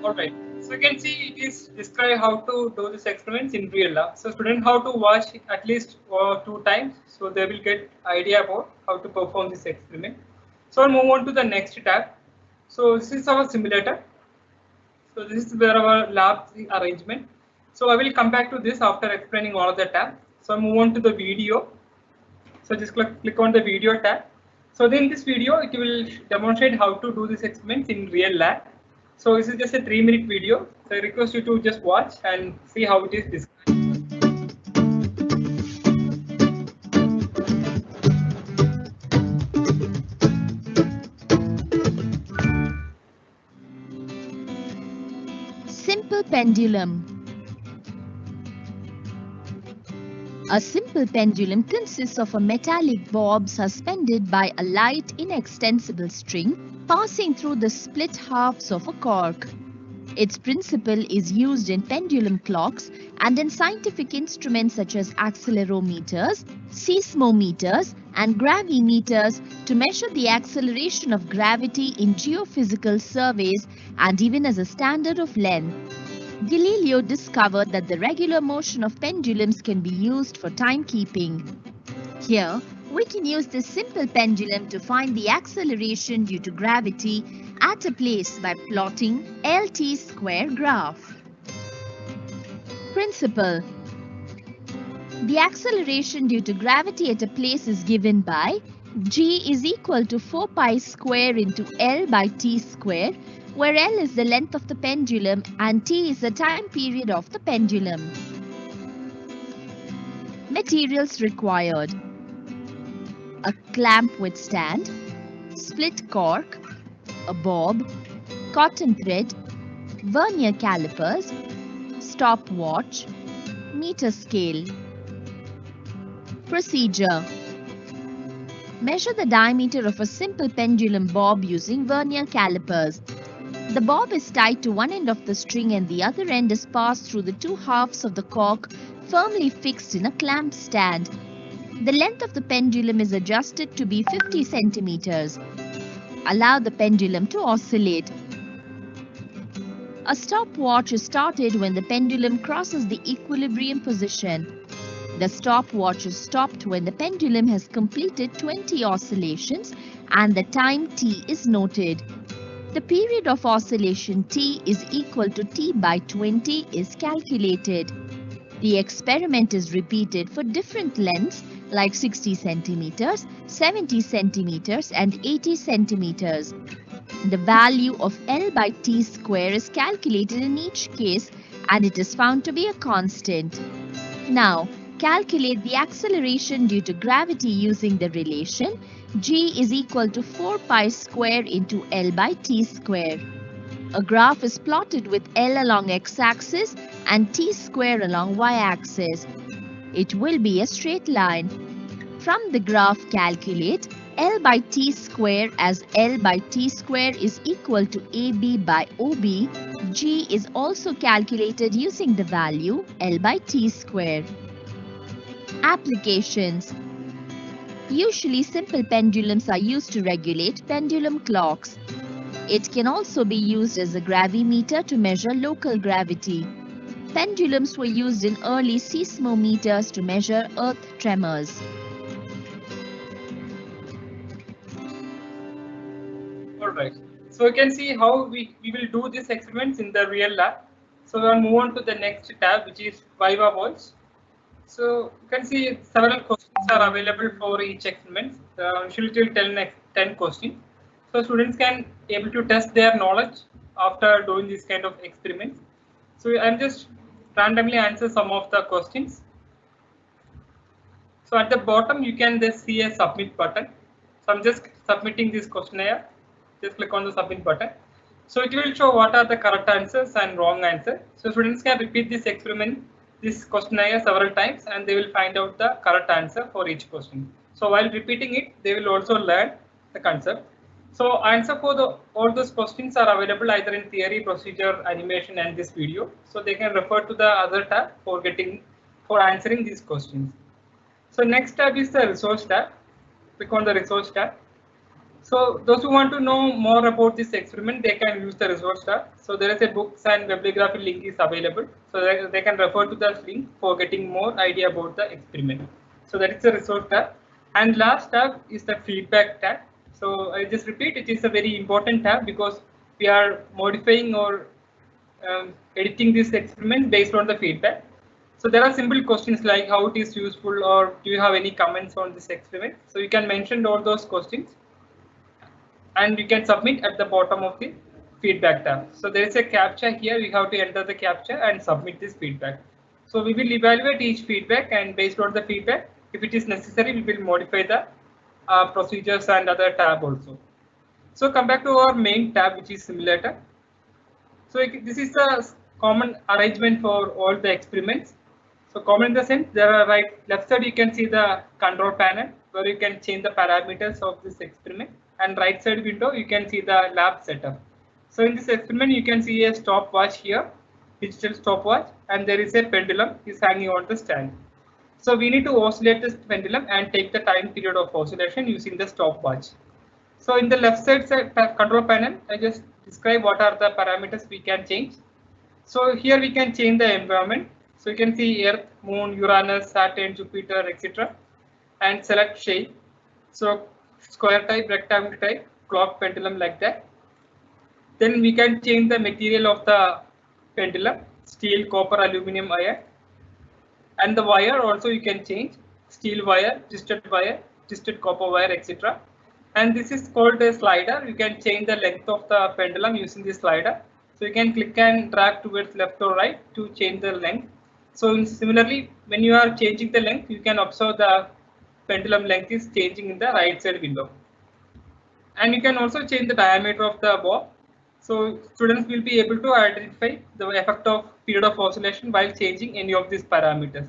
Alright, so you can see it is describe how to do this experiments in real life. So students have to watch at least 2 times, so they will get idea about how to perform this experiment. So I'll move on to the next tab. So this is our simulator. So this is where our lab arrangement. So I will come back to this after explaining all of the tab. So I move on to the video. So just click on the video tab. So then in this video, it will demonstrate how to do this experiment in real lab. So this is just a 3-minute video. So I request you to just watch and see how it is described. Simple pendulum. A simple pendulum consists of a metallic bob suspended by a light inextensible string passing through the split halves of a cork. Its principle is used in pendulum clocks and in scientific instruments such as accelerometers, seismometers, and gravimeters to measure the acceleration of gravity in geophysical surveys and even as a standard of length. Galileo discovered that the regular motion of pendulums can be used for timekeeping. Here, we can use this simple pendulum to find the acceleration due to gravity at a place by plotting LT square graph. Principle: the acceleration due to gravity at a place is given by G is equal to 4 pi square into L by T square, where L is the length of the pendulum and T is the time period of the pendulum. Materials required: a clamp with stand, split cork, a bob, cotton thread, vernier calipers, stopwatch, meter scale. Procedure: measure the diameter of a simple pendulum bob using vernier calipers. The bob is tied to one end of the string and the other end is passed through the two halves of the cork firmly fixed in a clamp stand. The length of the pendulum is adjusted to be 50 centimeters. Allow the pendulum to oscillate. A stopwatch is started when the pendulum crosses the equilibrium position. The stopwatch is stopped when the pendulum has completed 20 oscillations and the time T is noted. The period of oscillation T is equal to T by 20 is calculated. The experiment is repeated for different lengths like 60 centimeters, 70 centimeters and 80 centimeters. The value of L by T square is calculated in each case and it is found to be a constant. Now, calculate the acceleration due to gravity using the relation G is equal to 4 pi square into L by T square. A graph is plotted with L along x-axis and T square along y-axis. It will be a straight line. From the graph, calculate L by T square as L by T square is equal to AB by OB. G is also calculated using the value L by T square. Applications: usually simple pendulums are used to regulate pendulum clocks. It can also be used as a gravimeter to measure local gravity. Pendulums were used in early seismometers to measure earth tremors. All right. So you can see how we will do these experiments in the real lab. So we'll move on to the next tab, which is Viva Voice. So you can see several questions are available for each experiment. Usually it will 10 questions. So students can able to test their knowledge after doing this kind of experiments. So I'm just randomly answer some of the questions. So at the bottom you can just see a submit button. So I'm just submitting this questionnaire. Just click on the submit button. So it will show what are the correct answers and wrong answers. So students can repeat this experiment, this questionnaire several times, and they will find out the correct answer for each question. So while repeating it, they will also learn the concept. So answer for all those questions are available either in theory, procedure, animation, and this video. So they can refer to the other tab for answering these questions. So next tab is the resource tab. Click on the resource tab. So those who want to know more about this experiment, they can use the resource tab. So there is a books and bibliography link is available. So they can refer to the link for getting more idea about the experiment. So that is the resource tab. And last tab is the feedback tab. So I just repeat, it is a very important tab because we are modifying or editing this experiment based on the feedback. So there are simple questions like how it is useful or do you have any comments on this experiment. So you can mention all those questions. And you can submit at the bottom of the feedback tab. So there is a captcha here. We have to enter the captcha and submit this feedback. So we will evaluate each feedback, and based on the feedback, if it is necessary, we will modify the procedures and other tab also. So come back to our main tab, which is simulator. So this is the common arrangement for all the experiments. So common in the sense, there are left side you can see the control panel where you can change the parameters of this experiment. And right side window you can see the lab setup. So in this experiment you can see a stopwatch here, digital stopwatch, and there is a pendulum is hanging on the stand. So we need to oscillate this pendulum and take the time period of oscillation using the stopwatch. So in the left side control panel, I just describe what are the parameters we can change. So here we can change the environment. So you can see Earth, Moon, Uranus, Saturn, Jupiter, etc. and select shape. So square type, rectangle type, clock, pendulum, like that. Then we can change the material of the pendulum, steel, copper, aluminum, iron, and the wire also you can change, steel wire, twisted copper wire, etc. And this is called a slider. You can change the length of the pendulum using this slider. So you can click and drag towards left or right to change the length. So similarly, when you are changing the length, you can observe the pendulum length is changing in the right side window. And you can also change the diameter of the bob. So students will be able to identify the effect of period of oscillation while changing any of these parameters.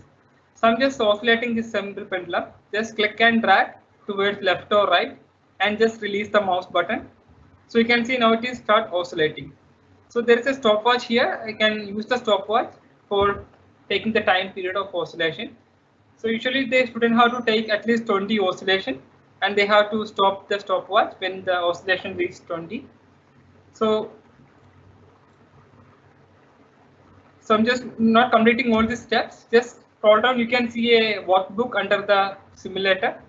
So I'm just oscillating this simple pendulum. Just click and drag towards left or right and just release the mouse button. So you can see now it is start oscillating. So there is a stopwatch here. I can use the stopwatch for taking the time period of oscillation. So usually the student have to take at least 20 oscillation and they have to stop the stopwatch when the oscillation reaches 20. So I'm just not completing all these steps. Just scroll down, you can see a workbook under the simulator.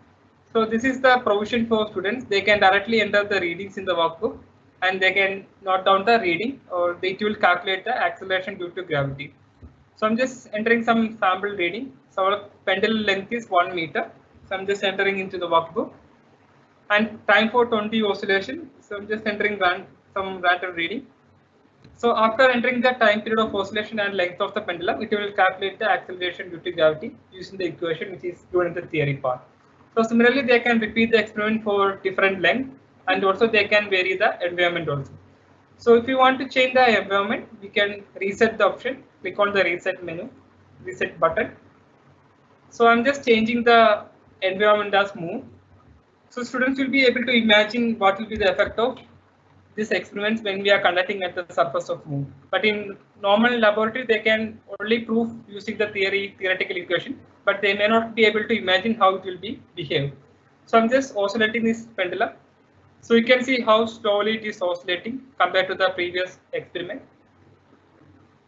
So this is the provision for students. They can directly enter the readings in the workbook and they can note down the reading, or it will calculate the acceleration due to gravity. So I'm just entering some sample reading. So our pendulum length is 1 meter. So I'm just entering into the workbook. And time for 20 oscillation. So I'm just entering some random reading. So after entering the time period of oscillation and length of the pendulum, it will calculate the acceleration due to gravity using the equation which is given in the theory part. So similarly, they can repeat the experiment for different length, and also they can vary the environment also. So if you want to change the environment, we can reset the option. Click on the reset menu, reset button. So I'm just changing the environment as moon. So students will be able to imagine what will be the effect of these experiments when we are conducting at the surface of moon. But in normal laboratory, they can only prove using the theoretical equation, but they may not be able to imagine how it will be behave. So I'm just oscillating this pendulum. So you can see how slowly it is oscillating compared to the previous experiment.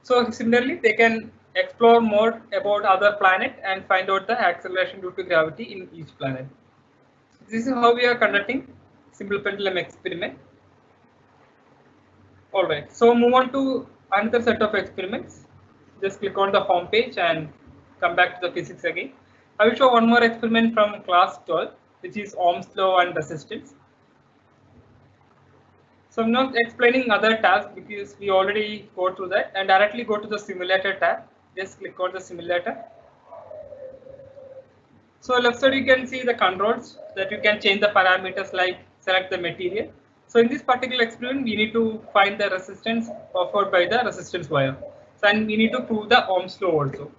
So similarly, they can explore more about other planet and find out the acceleration due to gravity in each planet. This is how we are conducting simple pendulum experiment. All right, so move on to another set of experiments. Just click on the home page and come back to the physics again. I will show one more experiment from class 12, which is Ohm's law and resistance. So I'm not explaining other tabs because we already go through that, and directly go to the simulator tab. Just click on the simulator. So left side you can see the controls that you can change the parameters like select the material. So in this particular experiment, we need to find the resistance offered by the resistance wire. So, and we need to prove the Ohm's law also.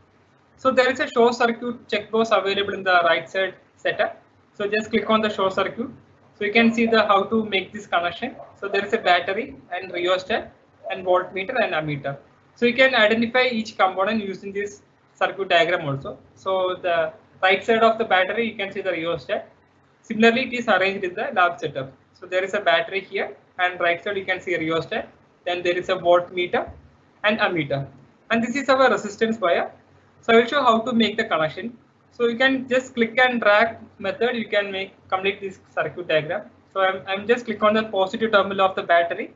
So there is a show circuit checkbox available in the right side setup. So just click on the show circuit. So you can see the how to make this connection. So there is a battery and rheostat and voltmeter and ammeter. So you can identify each component using this circuit diagram also. So the right side of the battery you can see the rheostat. Similarly, it is arranged in the lab setup. So there is a battery here, and right side you can see a rheostat. Then there is a voltmeter and ammeter, and this is our resistance wire. So I will show how to make the connection. So you can just click and drag method. You can complete this circuit diagram. So I'm just click on the positive terminal of the battery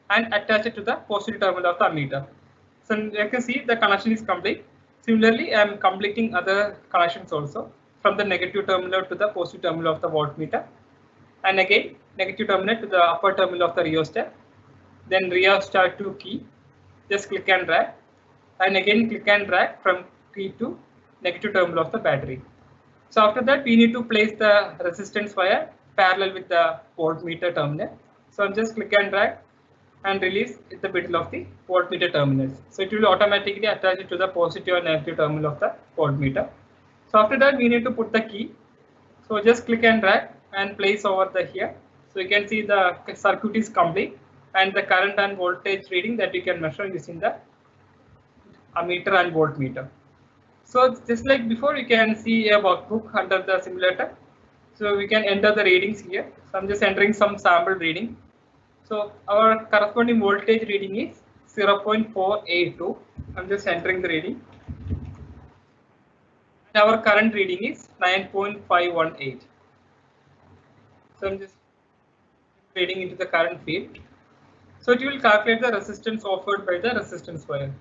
and attach it to the positive terminal of the ammeter. So you can see the connection is complete. Similarly, I am completing other connections also from the negative terminal to the positive terminal of the voltmeter, and again negative terminal to the upper terminal of the rheostat. Then rheostat to key. Just click and drag, and again click and drag from key to negative terminal of the battery. So after that, we need to place the resistance wire parallel with the voltmeter terminal. So I'm just click and drag and release at the middle of the voltmeter terminals. So it will automatically attach it to the positive and negative terminal of the voltmeter. So after that, we need to put the key. So just click and drag and place over the here. So you can see the circuit is complete, and the current and voltage reading that you can measure using the ammeter and voltmeter. So just like before, you can see a workbook under the simulator. So we can enter the readings here. So I'm just entering some sample reading. So our corresponding voltage reading is 0.482. I'm just entering the reading. And our current reading is 9.518. So I'm just reading into the current field. So it will calculate the resistance offered by the resistance wire.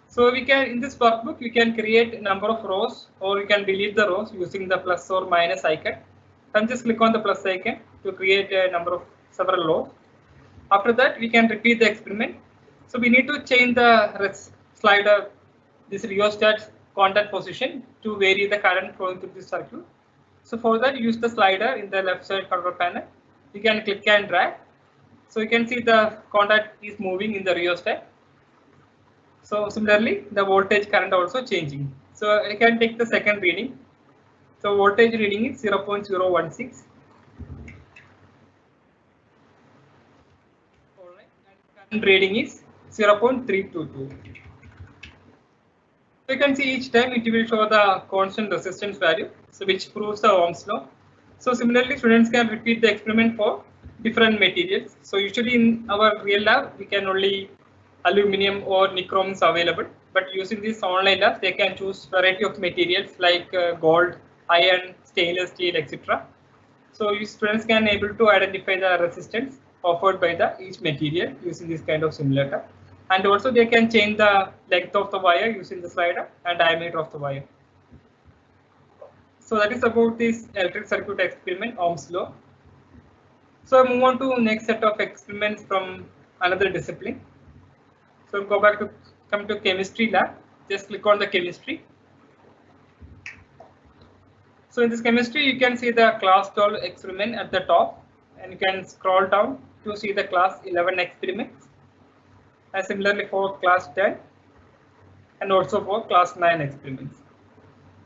So we can, in this workbook, you can create a number of rows, or you can delete the rows using the plus or minus icon. And just click on the plus icon to create a number of several rows. After that, we can repeat the experiment. So we need to change the slider, this rheostat contact position to vary the current flowing through this circuit. So for that, use the slider in the left side control panel. You can click and drag. So you can see the contact is moving in the rheostat. So similarly, the voltage current also changing. So I can take the second reading. So voltage reading is 0.016. Alright, and current reading is 0.322. So you can see each time it will show the constant resistance value, so which proves the Ohm's law. So similarly, students can repeat the experiment for different materials. So usually in our real lab, we can only aluminum or nichrome is available, but using this online lab, they can choose variety of materials like gold, iron, stainless steel, etc. So students can able to identify the resistance offered by the each material using this kind of simulator, and also they can change the length of the wire using the slider and diameter of the wire. So that is about this electric circuit experiment, Ohm's law. So I move on to next set of experiments from another discipline. So go back to come to chemistry lab. Just click on the chemistry. So in this chemistry, you can see the class 12 experiment at the top, and you can scroll down to see the class 11 experiments, and similarly for class 10 and also for class 9 experiments.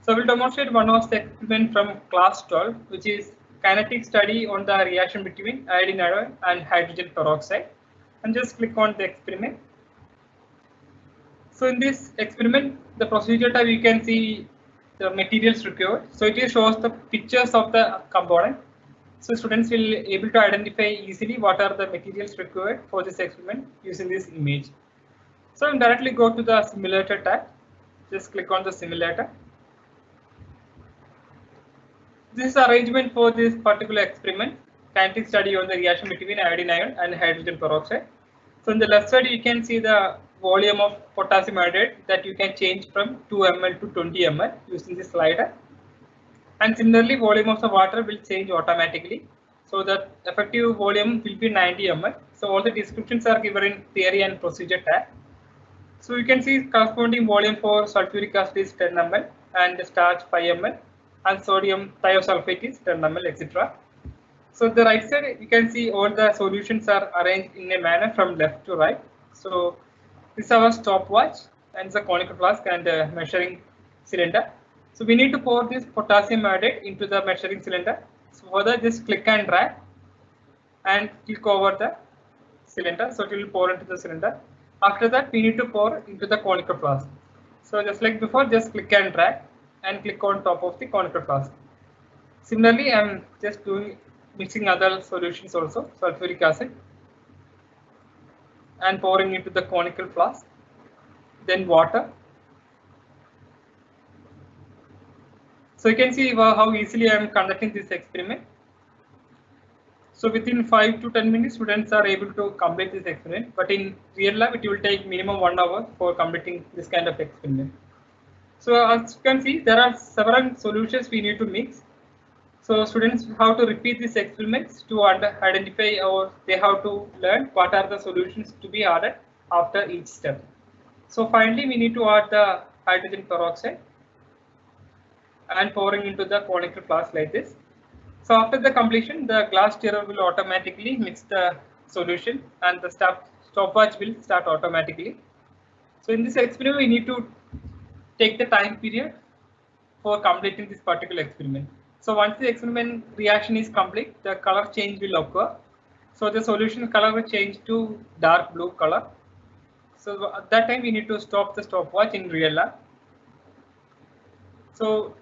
So I will demonstrate one of the experiment from class 12, which is kinetic study on the reaction between iodine ion and hydrogen peroxide, and just click on the experiment. So in this experiment, the procedure tab, you can see the materials required. So it shows the pictures of the component. So students will able to identify easily what are the materials required for this experiment using this image. So I'll directly go to the simulator tab. Just click on the simulator. This is arrangement for this particular experiment, kinetic study on the reaction between iodine ion and hydrogen peroxide. So in the left side, you can see the volume of potassium iodide that you can change from 2 ml to 20 ml using this slider. And similarly, volume of the water will change automatically. So the effective volume will be 90 ml. So all the descriptions are given in theory and procedure tab. So you can see corresponding volume for sulfuric acid is 10 ml and starch 5 ml and sodium thiosulfate is 10 ml, etc. So the right side, you can see all the solutions are arranged in a manner from left to right. So this is our stopwatch and the conical flask and measuring cylinder. So we need to pour this potassium iodide into the measuring cylinder. So for that, just click and drag and click over the cylinder. So it will pour into the cylinder. After that, we need to pour into the conical flask. So just like before, just click and drag and click on top of the conical flask. Similarly, I'm just mixing other solutions also, sulfuric acid, and pouring into the conical flask, then water. So you can see how easily I am conducting this experiment. So within 5 to 10 minutes, students are able to complete this experiment. But in real life, it will take minimum 1 hour for completing this kind of experiment. So as you can see, there are several solutions we need to mix. So students have to repeat these experiments to identify, or they have to learn what are the solutions to be added after each step. So finally, we need to add the hydrogen peroxide and pouring into the conical flask like this. So after the completion, the glass stirrer will automatically mix the solution and the stopwatch will start automatically. So in this experiment, we need to take the time period for completing this particular experiment. So once the experiment reaction is complete, the color change will occur. So the solution color will change to dark blue color. So at that time, we need to stop the stopwatch in real lab. So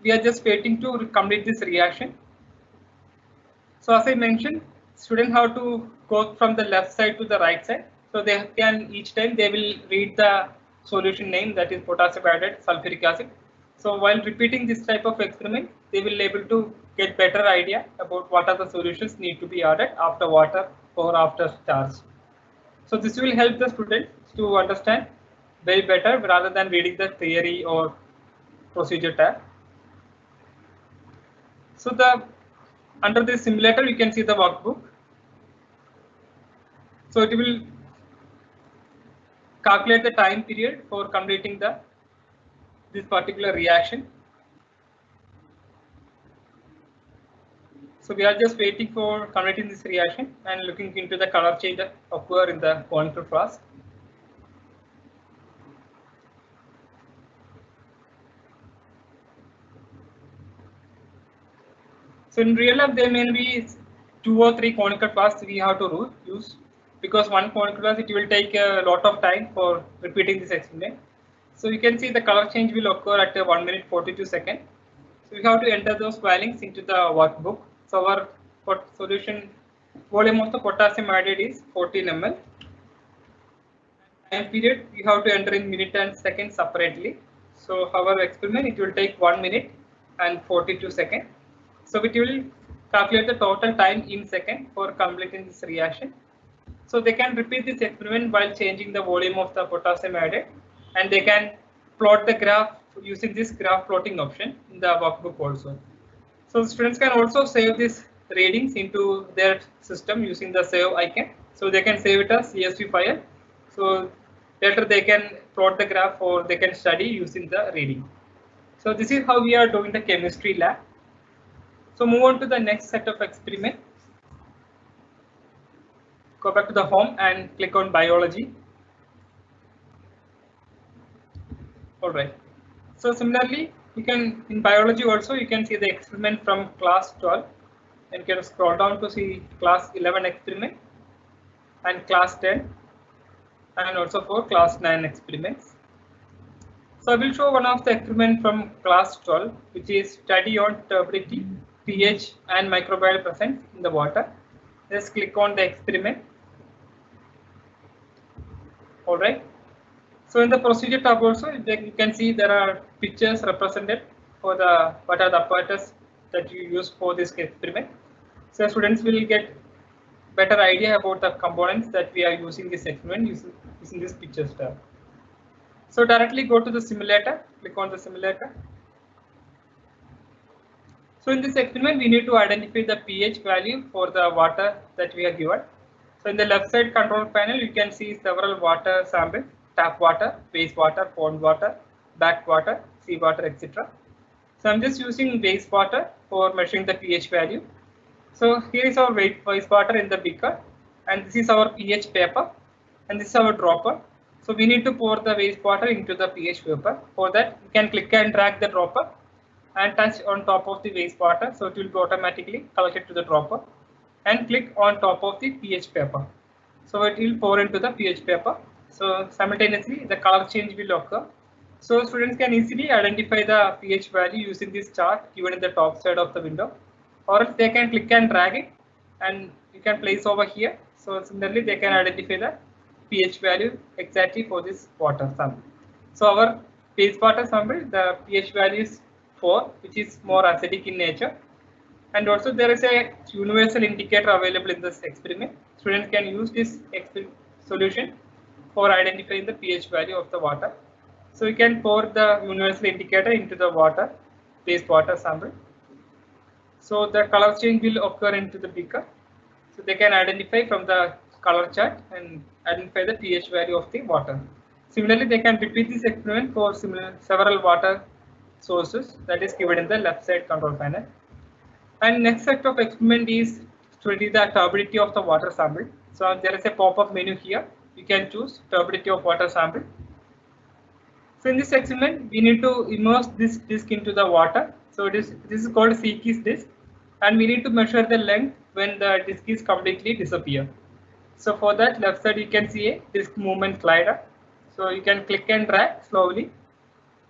we are just waiting to complete this reaction. So as I mentioned, students have to go from the left side to the right side. So they can, each time they will read the solution name, that is potassium iodide, sulfuric acid. So while repeating this type of experiment, they will be able to get better idea about what are the solutions need to be added after water or after starch. So this will help the students to understand very better rather than reading the theory or procedure tab. So under this simulator, you can see the workbook. So it will calculate the time period for completing this particular reaction. So we are just waiting for completing this reaction and looking into the color change that occur in the conical flask. So in real life, there may be 2 or 3 conical flasks we have to use, because one conical flask, it will take a lot of time for repeating this experiment. So you can see the color change will occur at 1 minute 42 seconds. So we have to enter those values into the workbook. So our solution volume of the potassium iodide is 14 ml. Time period, you have to enter in minute and seconds separately. So our experiment, it will take 1 minute and 42 seconds. So it will calculate the total time in second for completing this reaction. So they can repeat this experiment while changing the volume of the potassium iodide, and they can plot the graph using this graph plotting option in the workbook also. So students can also save these readings into their system using the save icon. So they can save it as CSV file. So later they can plot the graph or they can study using the reading. So this is how we are doing the chemistry lab. So move on to the next set of experiment. Go back to the home and click on biology. All right. So similarly, you can in biology also you can see the experiment from class 12, and can scroll down to see class 11 experiment and class 10, and also for class 9 experiments. So I will show one of the experiment from class 12, which is study on turbidity, pH, and microbial presence in the water. Just click on the experiment. All right. So in the procedure tab also, you can see there are pictures represented for what are the apparatus that you use for this experiment. So students will get better idea about the components that we are using this experiment using this picture tab. So directly go to the simulator, click on the simulator. So in this experiment, we need to identify the pH value for the water that we are given. So in the left side control panel, you can see several water samples: tap water, wastewater, pond water, backwater, seawater, etc. So I'm just using wastewater for measuring the pH value. So here is our wastewater in the beaker, and this is our pH paper, and this is our dropper. So we need to pour the wastewater into the pH paper. For that, you can click and drag the dropper and touch on top of the wastewater, so it will be automatically collected to the dropper, and click on top of the pH paper, so it will pour into the pH paper. So simultaneously the color change will occur. So students can easily identify the pH value using this chart given in the top side of the window, or else they can click and drag it and you can place over here. So similarly they can identify the pH value exactly for this water sample. So our wastewater sample, the pH value is 4, which is more acidic in nature, and also there is a universal indicator available in this experiment. Students can use this solution for identifying the pH value of the water. So you can pour the universal indicator into the wastewater sample. So the color change will occur into the beaker. So they can identify from the color chart and identify the pH value of the water. Similarly, they can repeat this experiment for several water sources that is given in the left side control panel. And next set of experiment is to study the turbidity of the water sample. So there is a pop-up menu here. You can choose turbidity of water sample. So in this experiment, we need to immerse this disc into the water. So this is called Seeke's disc, and we need to measure the length when the disc is completely disappear. So for that, left side you can see a disc movement slider. So you can click and drag slowly,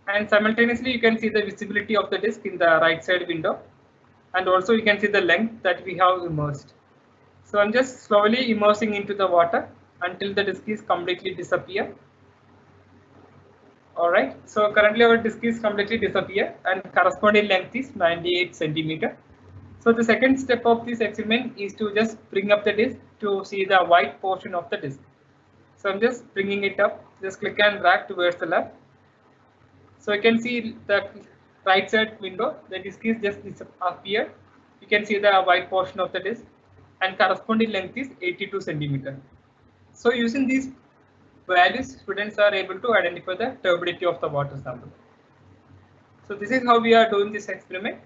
and simultaneously you can see the visibility of the disc in the right side window, and also you can see the length that we have immersed. So I'm just slowly immersing into the water until the disc is completely disappear. Alright, so currently our disc is completely disappear and corresponding length is 98 centimeter. So the second step of this experiment is to just bring up the disc to see the white portion of the disc. So I'm just bringing it up, just click and drag towards the left. So you can see the right side window, the disc is just disappeared. You can see the white portion of the disc, and corresponding length is 82 centimeter. So using these values, students are able to identify the turbidity of the water sample. So this is how we are doing this experiment.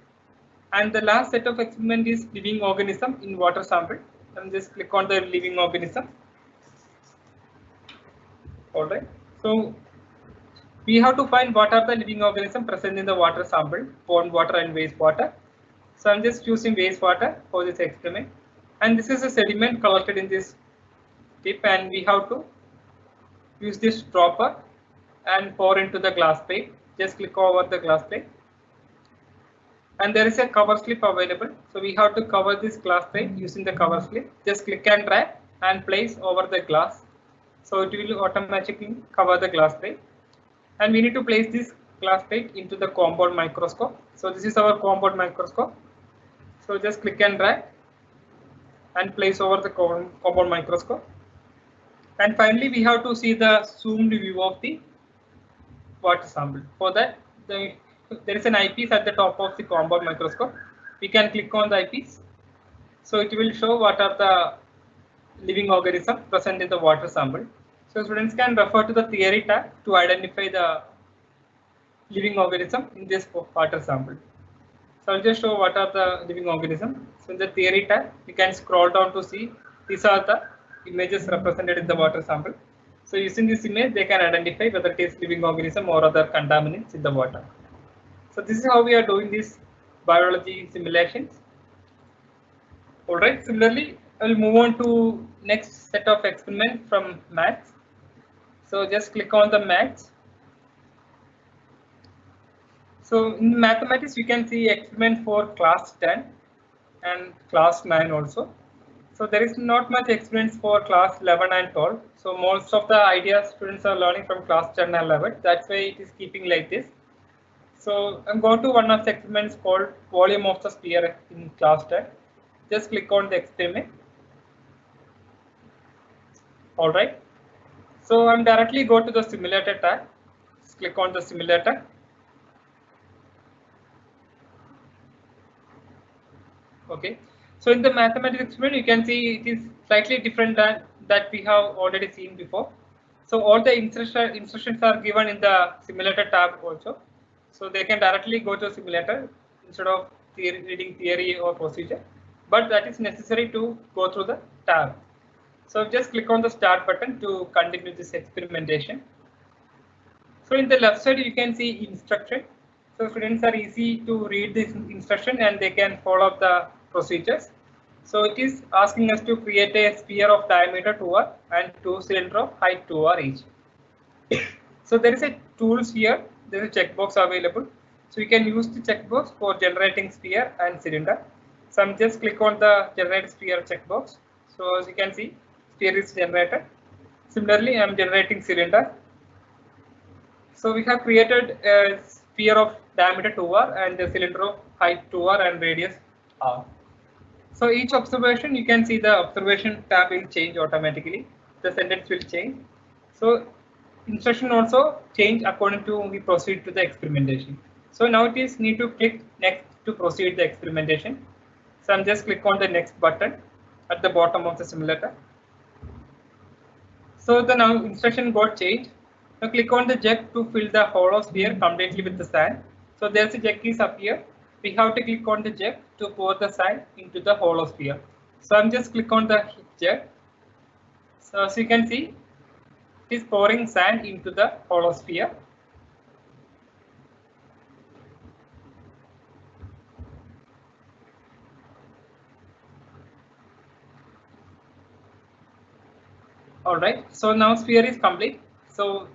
And the last set of experiment is living organism in water sample. And just click on the living organism. Alright. So we have to find what are the living organisms present in the water sample, pond water and wastewater. So I'm just using wastewater for this experiment. And this is a sediment collected in this tip, and we have to use this dropper and pour into the glass plate. Just click over the glass plate, and there is a cover slip available. So we have to cover this glass plate using the cover slip. Just click and drag and place over the glass. So it will automatically cover the glass plate. And we need to place this glass plate into the compound microscope. So this is our compound microscope. So just click and drag and place over the compound microscope. And finally, we have to see the zoomed view of the water sample. For that, there is an eyepiece at the top of the compound microscope. We can click on the eyepiece. So it will show what are the living organisms present in the water sample. So students can refer to the theory tab to identify the living organism in this water sample. So I'll just show what are the living organisms. So in the theory tab, you can scroll down to see these are the images represented in the water sample. So using this image, they can identify whether it is living organism or other contaminants in the water. So this is how we are doing these biology simulations. Alright, similarly, I will move on to next set of experiment from maths. So just click on the maths. So in mathematics, you can see experiment for class 10 and class 9 also. So there is not much experience for class 11 and 12. So most of the ideas students are learning from class 10 and 11. That's why it is keeping like this. So I'm going to one of the experiments called volume of the sphere in class 10. Just click on the experiment. All right. So I'm directly go to the simulator tab. Just click on the simulator. Okay. So in the mathematics experiment, you can see it is slightly different than that we have already seen before. So all the instructions are given in the simulator tab also. So they can directly go to simulator instead of reading theory or procedure. But that is necessary to go through the tab. So just click on the start button to continue this experimentation. So in the left side, you can see instruction. So students are easy to read this instruction and they can follow the procedures. So it is asking us to create a sphere of diameter 2r and two cylinder of height 2r each. So there is a tools here. There is a checkbox available. So you can use the checkbox for generating sphere and cylinder. So I'm just click on the generate sphere checkbox. So as you can see, sphere is generated. Similarly, I'm generating cylinder. So we have created a sphere of diameter 2r and a cylinder of height 2r and radius r. So each observation, you can see the observation tab will change automatically. The sentence will change. So instruction also change according to we proceed to the experimentation. So now it is need to click next to proceed the experimentation. So I'm just click on the next button at the bottom of the simulator. So the now instruction got changed. Now click on the jug to fill the hollow sphere completely with the sand. So there's a jug is up here. We have to click on the jug to pour the sand into the hollow sphere. So I'm just click on the jug. So as you can see, it is pouring sand into the hollow sphere. All right. So now sphere is complete. So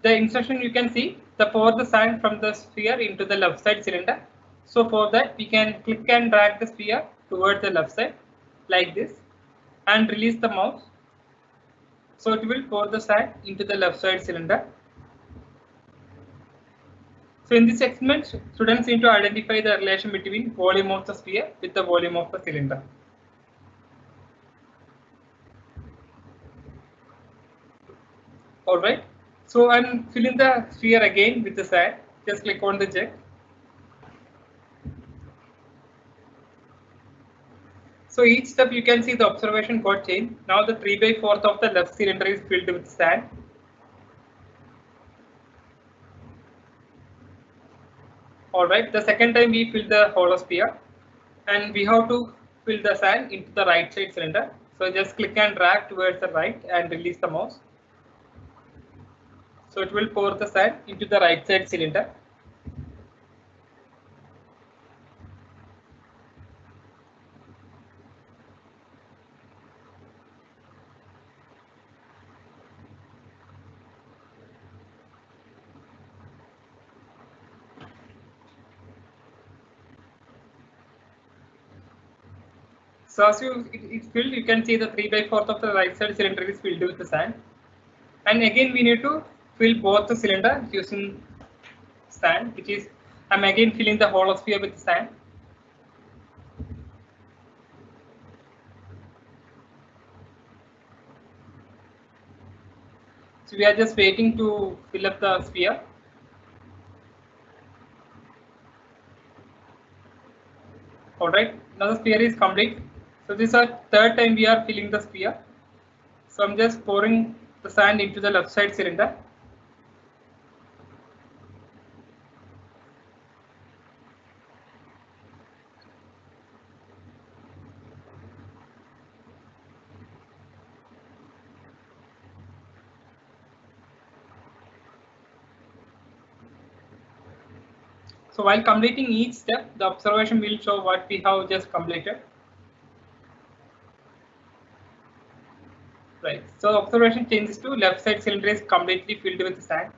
the instruction you can see the pour the sand from the sphere into the left side cylinder. So for that we can click and drag the sphere towards the left side like this and release the mouse. So it will pour the sand into the left side cylinder. So in this experiment, students need to identify the relation between volume of the sphere with the volume of the cylinder. All right. So I'm filling the sphere again with the sand. Just click on the jug. So each step you can see the observation got changed. Now the 3/4 of the left cylinder is filled with sand. All right. The second time we fill the hollow sphere, and we have to fill the sand into the right side cylinder. So just click and drag towards the right and release the mouse. So it will pour the sand into the right side cylinder. So as it's filled, you can see the 3/4 of the right side cylinder is filled with the sand. And again we need to fill both the cylinder using sand, which is I'm again filling the hollow sphere with sand. So we are just waiting to fill up the sphere. All right, now the sphere is complete. So this is our third time we are filling the sphere. So I'm just pouring the sand into the left side cylinder. So while completing each step, the observation will show what we have just completed. Right. So observation changes to left side cylinder is completely filled with sand.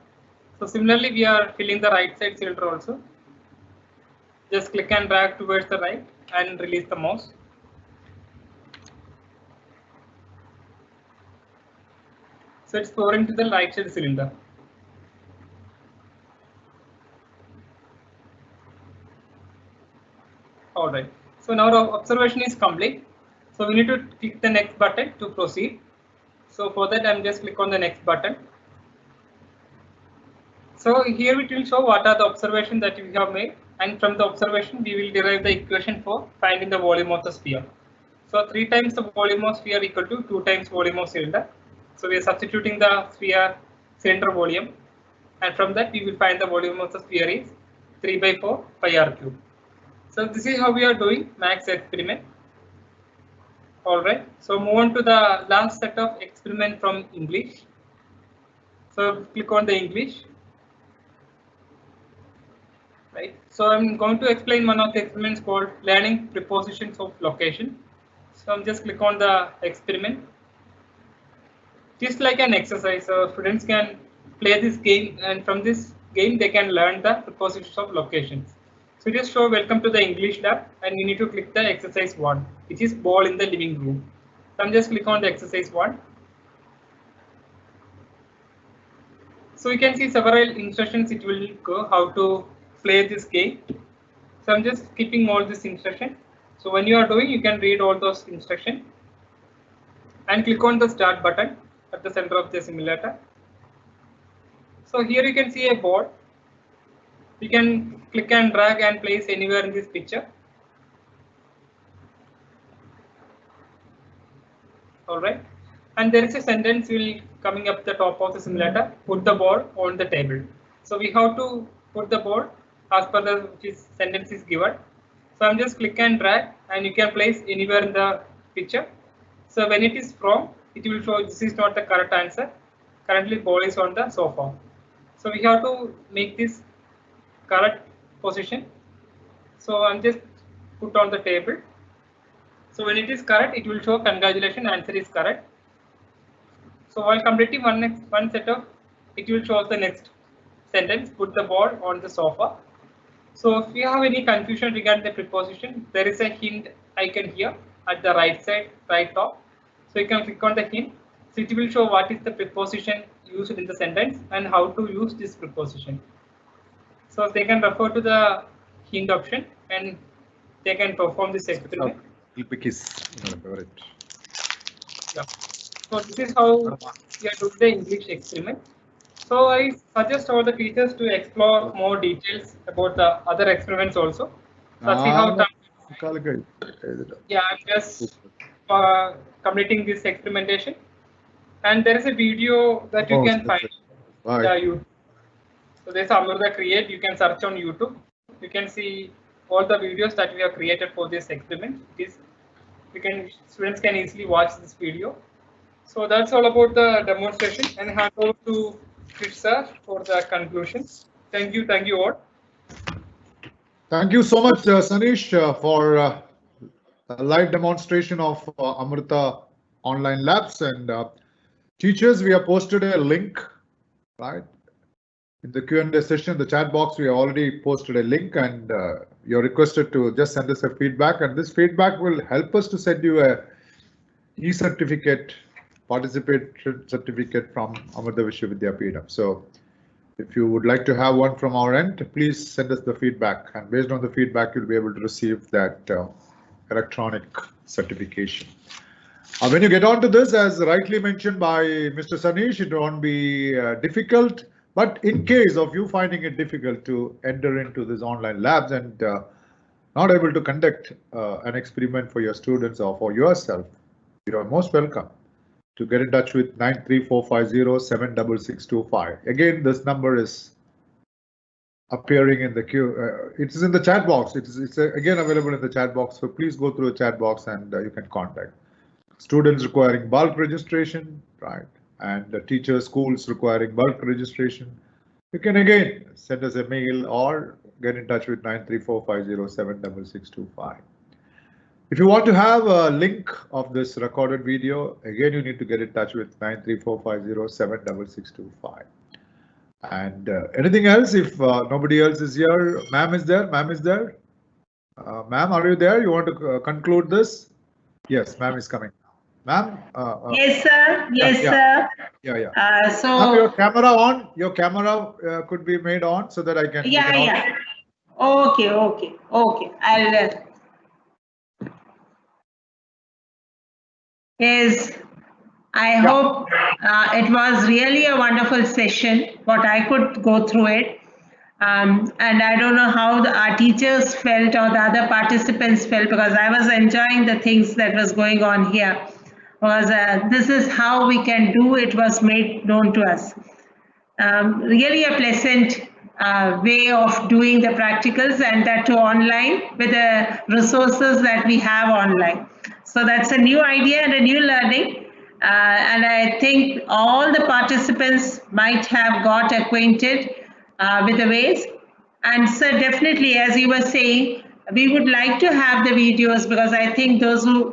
So similarly, we are filling the right side cylinder also. Just click and drag towards the right and release the mouse. So it's pouring to the right side cylinder. All right. So now our observation is complete. So we need to click the next button to proceed. So for that, I'm just click on the next button. So here it will show what are the observations that we have made, and from the observation we will derive the equation for finding the volume of the sphere. So 3 times the volume of sphere equal to 2 times volume of cylinder. So we are substituting the sphere cylinder volume, and from that we will find the volume of the sphere is 3/4 pi r cube. So this is how we are doing max experiment. Alright, so move on to the last set of experiment from English. So click on the English. Right. So I'm going to explain one of the experiments called learning prepositions of location. So I'm just click on the experiment. Just like an exercise, so students can play this game, and from this game they can learn the prepositions of locations. So just show welcome to the English lab, and you need to click the exercise 1, which is ball in the living room. So I'm just click on the exercise 1. So you can see several instructions it will go how to play this game. So I'm just skipping all this instruction. So when you are doing, you can read all those instructions and click on the start button at the center of the simulator. So here you can see a board. You can click and drag and place anywhere in this picture. All right, and there is a sentence will coming up the top of the simulator. Put the board on the table. So we have to put the board as per the sentence is given. So I'm just click and drag, and you can place anywhere in the picture. So when it is from, it will show this is not the correct answer. Currently ball is on the sofa. So we have to make this correct position. So I'm just put on the table. So when it is correct, it will show congratulations, answer is correct. So while completing one set of, it will show the next sentence, put the ball on the sofa. So if you have any confusion regarding the preposition, there is a hint icon here at the right side, right top. So you can click on the hint. So it will show what is the preposition used in the sentence and how to use this preposition. So they can refer to the hint option and they can perform this experiment. Yeah. So this is how we are doing the English experiment. So I suggest all the teachers to explore more details about the other experiments also. So see how time. Yeah, I'm just completing this experimentation, and there is a video that you can find. YouTube. So there's Amrita Create. You can search on YouTube. You can see all the videos that we have created for this experiment. Students can easily watch this video. So that's all about the demonstration, and hand over to Krish sir for the conclusion. Thank you all. Thank you so much, Sanish, for a live demonstration of Amrita Online Labs. And teachers, we have posted a link, right? In the Q&A session, the chat box, we have already posted a link, and you're requested to just send us a feedback. And this feedback will help us to send you a e-certificate, participation certificate from Amrita Vishwavidyapeetham. So if you would like to have one from our end, please send us the feedback, and based on the feedback, you'll be able to receive that electronic certification. When you get onto this, as rightly mentioned by Mr. Sanish, it won't be difficult, but in case of you finding it difficult to enter into these online labs and not able to conduct an experiment for your students or for yourself, you are most welcome to get in touch with 93450-76625. Again, this number is appearing in the queue. It is in the chat box. It's again available in the chat box. So please go through the chat box and you can contact students requiring bulk registration, right? And the teachers, schools requiring bulk registration. You can again send us a mail or get in touch with 93450-76625. If you want to have a link of this recorded video, again, you need to get in touch with 93450-76625. And anything else, if nobody else is here, ma'am is there, ma'am is there. Ma'am, are you there? You want to conclude this? Yes, ma'am is coming. Ma'am? Yes, sir. Yes, sir. Yeah. So your camera on. Your camera could be made on so that I can. Yeah. Okay. I'll. Yes, I hope it was really a wonderful session, what I could go through it. And I don't know how our teachers felt or the other participants felt, because I was enjoying the things that was going on here. Because this is how we can do it was made known to us. Really a pleasant way of doing the practicals, and that too online with the resources that we have online. So that's a new idea and a new learning. And I think all the participants might have got acquainted with the ways. And so definitely, as you were saying, we would like to have the videos, because I think those who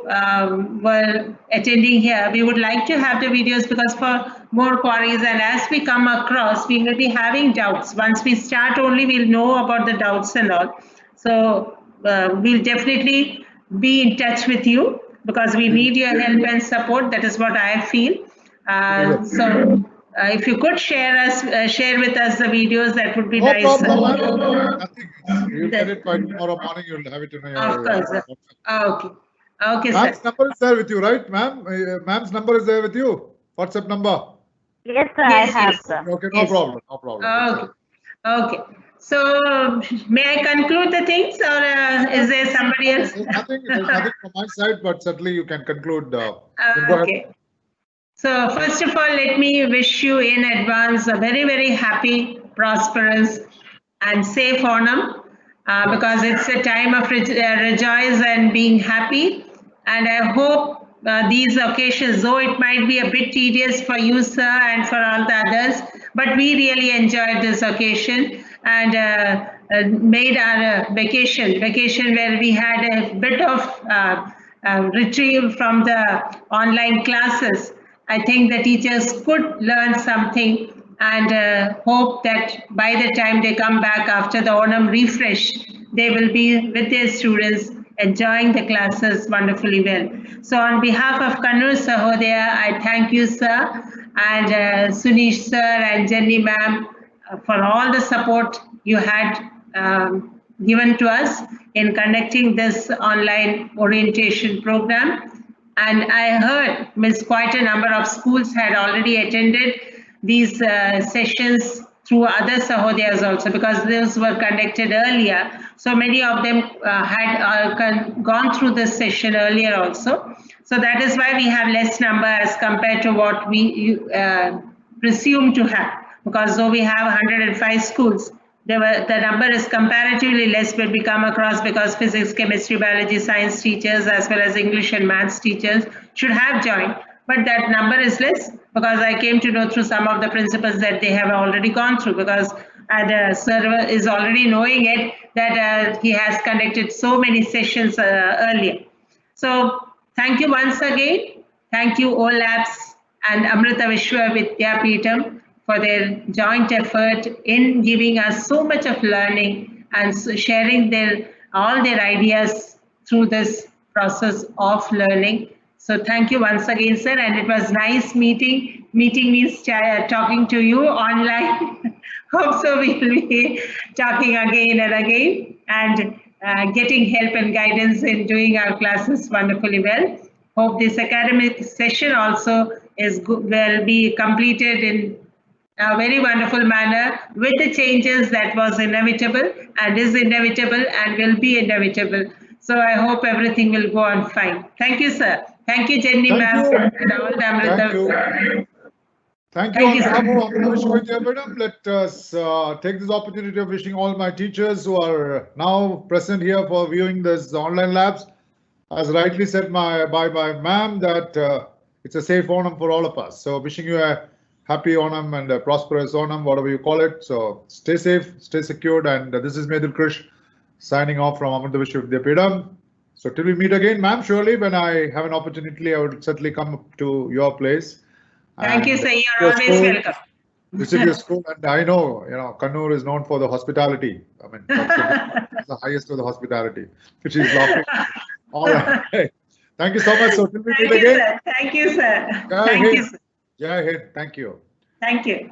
were attending here, we would like to have the videos, because for more queries, and as we come across, we will be having doubts. Once we start only, we'll know about the doubts and all. So we'll definitely be in touch with you, because we need your help and support. That is what I feel. So if you could share with us the videos, that would be No nice. problem. Nothing. You'll get it by tomorrow morning. You'll have it in your. Of course. Sir. Okay. Okay, sir. Ma'am's number is there with you, right, ma'am? Ma'am's number is there with you. WhatsApp number. Yes, sir, Yes, I have, yes. sir. Okay, no Yes. problem. No problem. Okay. So may I conclude the things, or is there somebody else? There's nothing from my side, but certainly you can conclude. You can go ahead. Okay. So first of all, let me wish you in advance a very, very happy, prosperous, and safe Onam, because it's a time of rejoice and being happy. And I hope these occasions, though it might be a bit tedious for you, sir, and for all the others, but we really enjoyed this occasion, and made our vacation where we had a bit of retrieve from the online classes. I think the teachers could learn something, and hope that by the time they come back after the Onam refresh, they will be with their students enjoying the classes wonderfully well. So on behalf of Kannur Sahodaya, I thank you, sir, and Sunish sir and Jenny ma'am for all the support you had given to us in conducting this online orientation program. And I heard quite a number of schools had already attended these sessions through other Sahodayas also, because those were conducted earlier. So many of them had gone through this session earlier also. So that is why we have less number as compared to what we presume to have. Because though we have 105 schools, the number is comparatively less when we come across, because physics, chemistry, biology, science teachers, as well as English and maths teachers should have joined. But that number is less, because I came to know through some of the principals that they have already gone through, because sir is already knowing it, that he has conducted so many sessions earlier. So thank you once again. Thank you OLAPS and Amrita Vishwa Vidyapeetham for their joint effort in giving us so much of learning and sharing all their ideas through this process of learning. So thank you once again, sir, and it was nice meeting. Meeting means talking to you online. Hope so we will be talking again and again, and getting help and guidance in doing our classes wonderfully well. Hope this academic session also will be completed in a very wonderful manner, with the changes that was inevitable and is inevitable and will be inevitable. So I hope everything will go on fine. Thank you, sir. Thank you, Jenny ma'am, and all the Amrita. Thank you. On behalf of Amrita Vishwa Vidyapeetham, let us take this opportunity of wishing all my teachers who are now present here for viewing this online labs. As rightly said by my ma'am, that it's a safe Onam for all of us. So wishing you a happy Onam and a prosperous Onam, whatever you call it. So stay safe, stay secured, and this is Medul Krish signing off from Amrita Vishwa Vidyapeetham. So till we meet again, ma'am, surely when I have an opportunity, I would certainly come to your place. Thank you, sir. You're always welcome. Visit your school, and I know, Kannur is known for the hospitality. I mean, that's the highest of the hospitality, which is laughing. All right. Thank you so much. So till we meet again. Thank you, sir. Jai Thank you, Hind. sir. Jai Hind. Thank you. Thank you.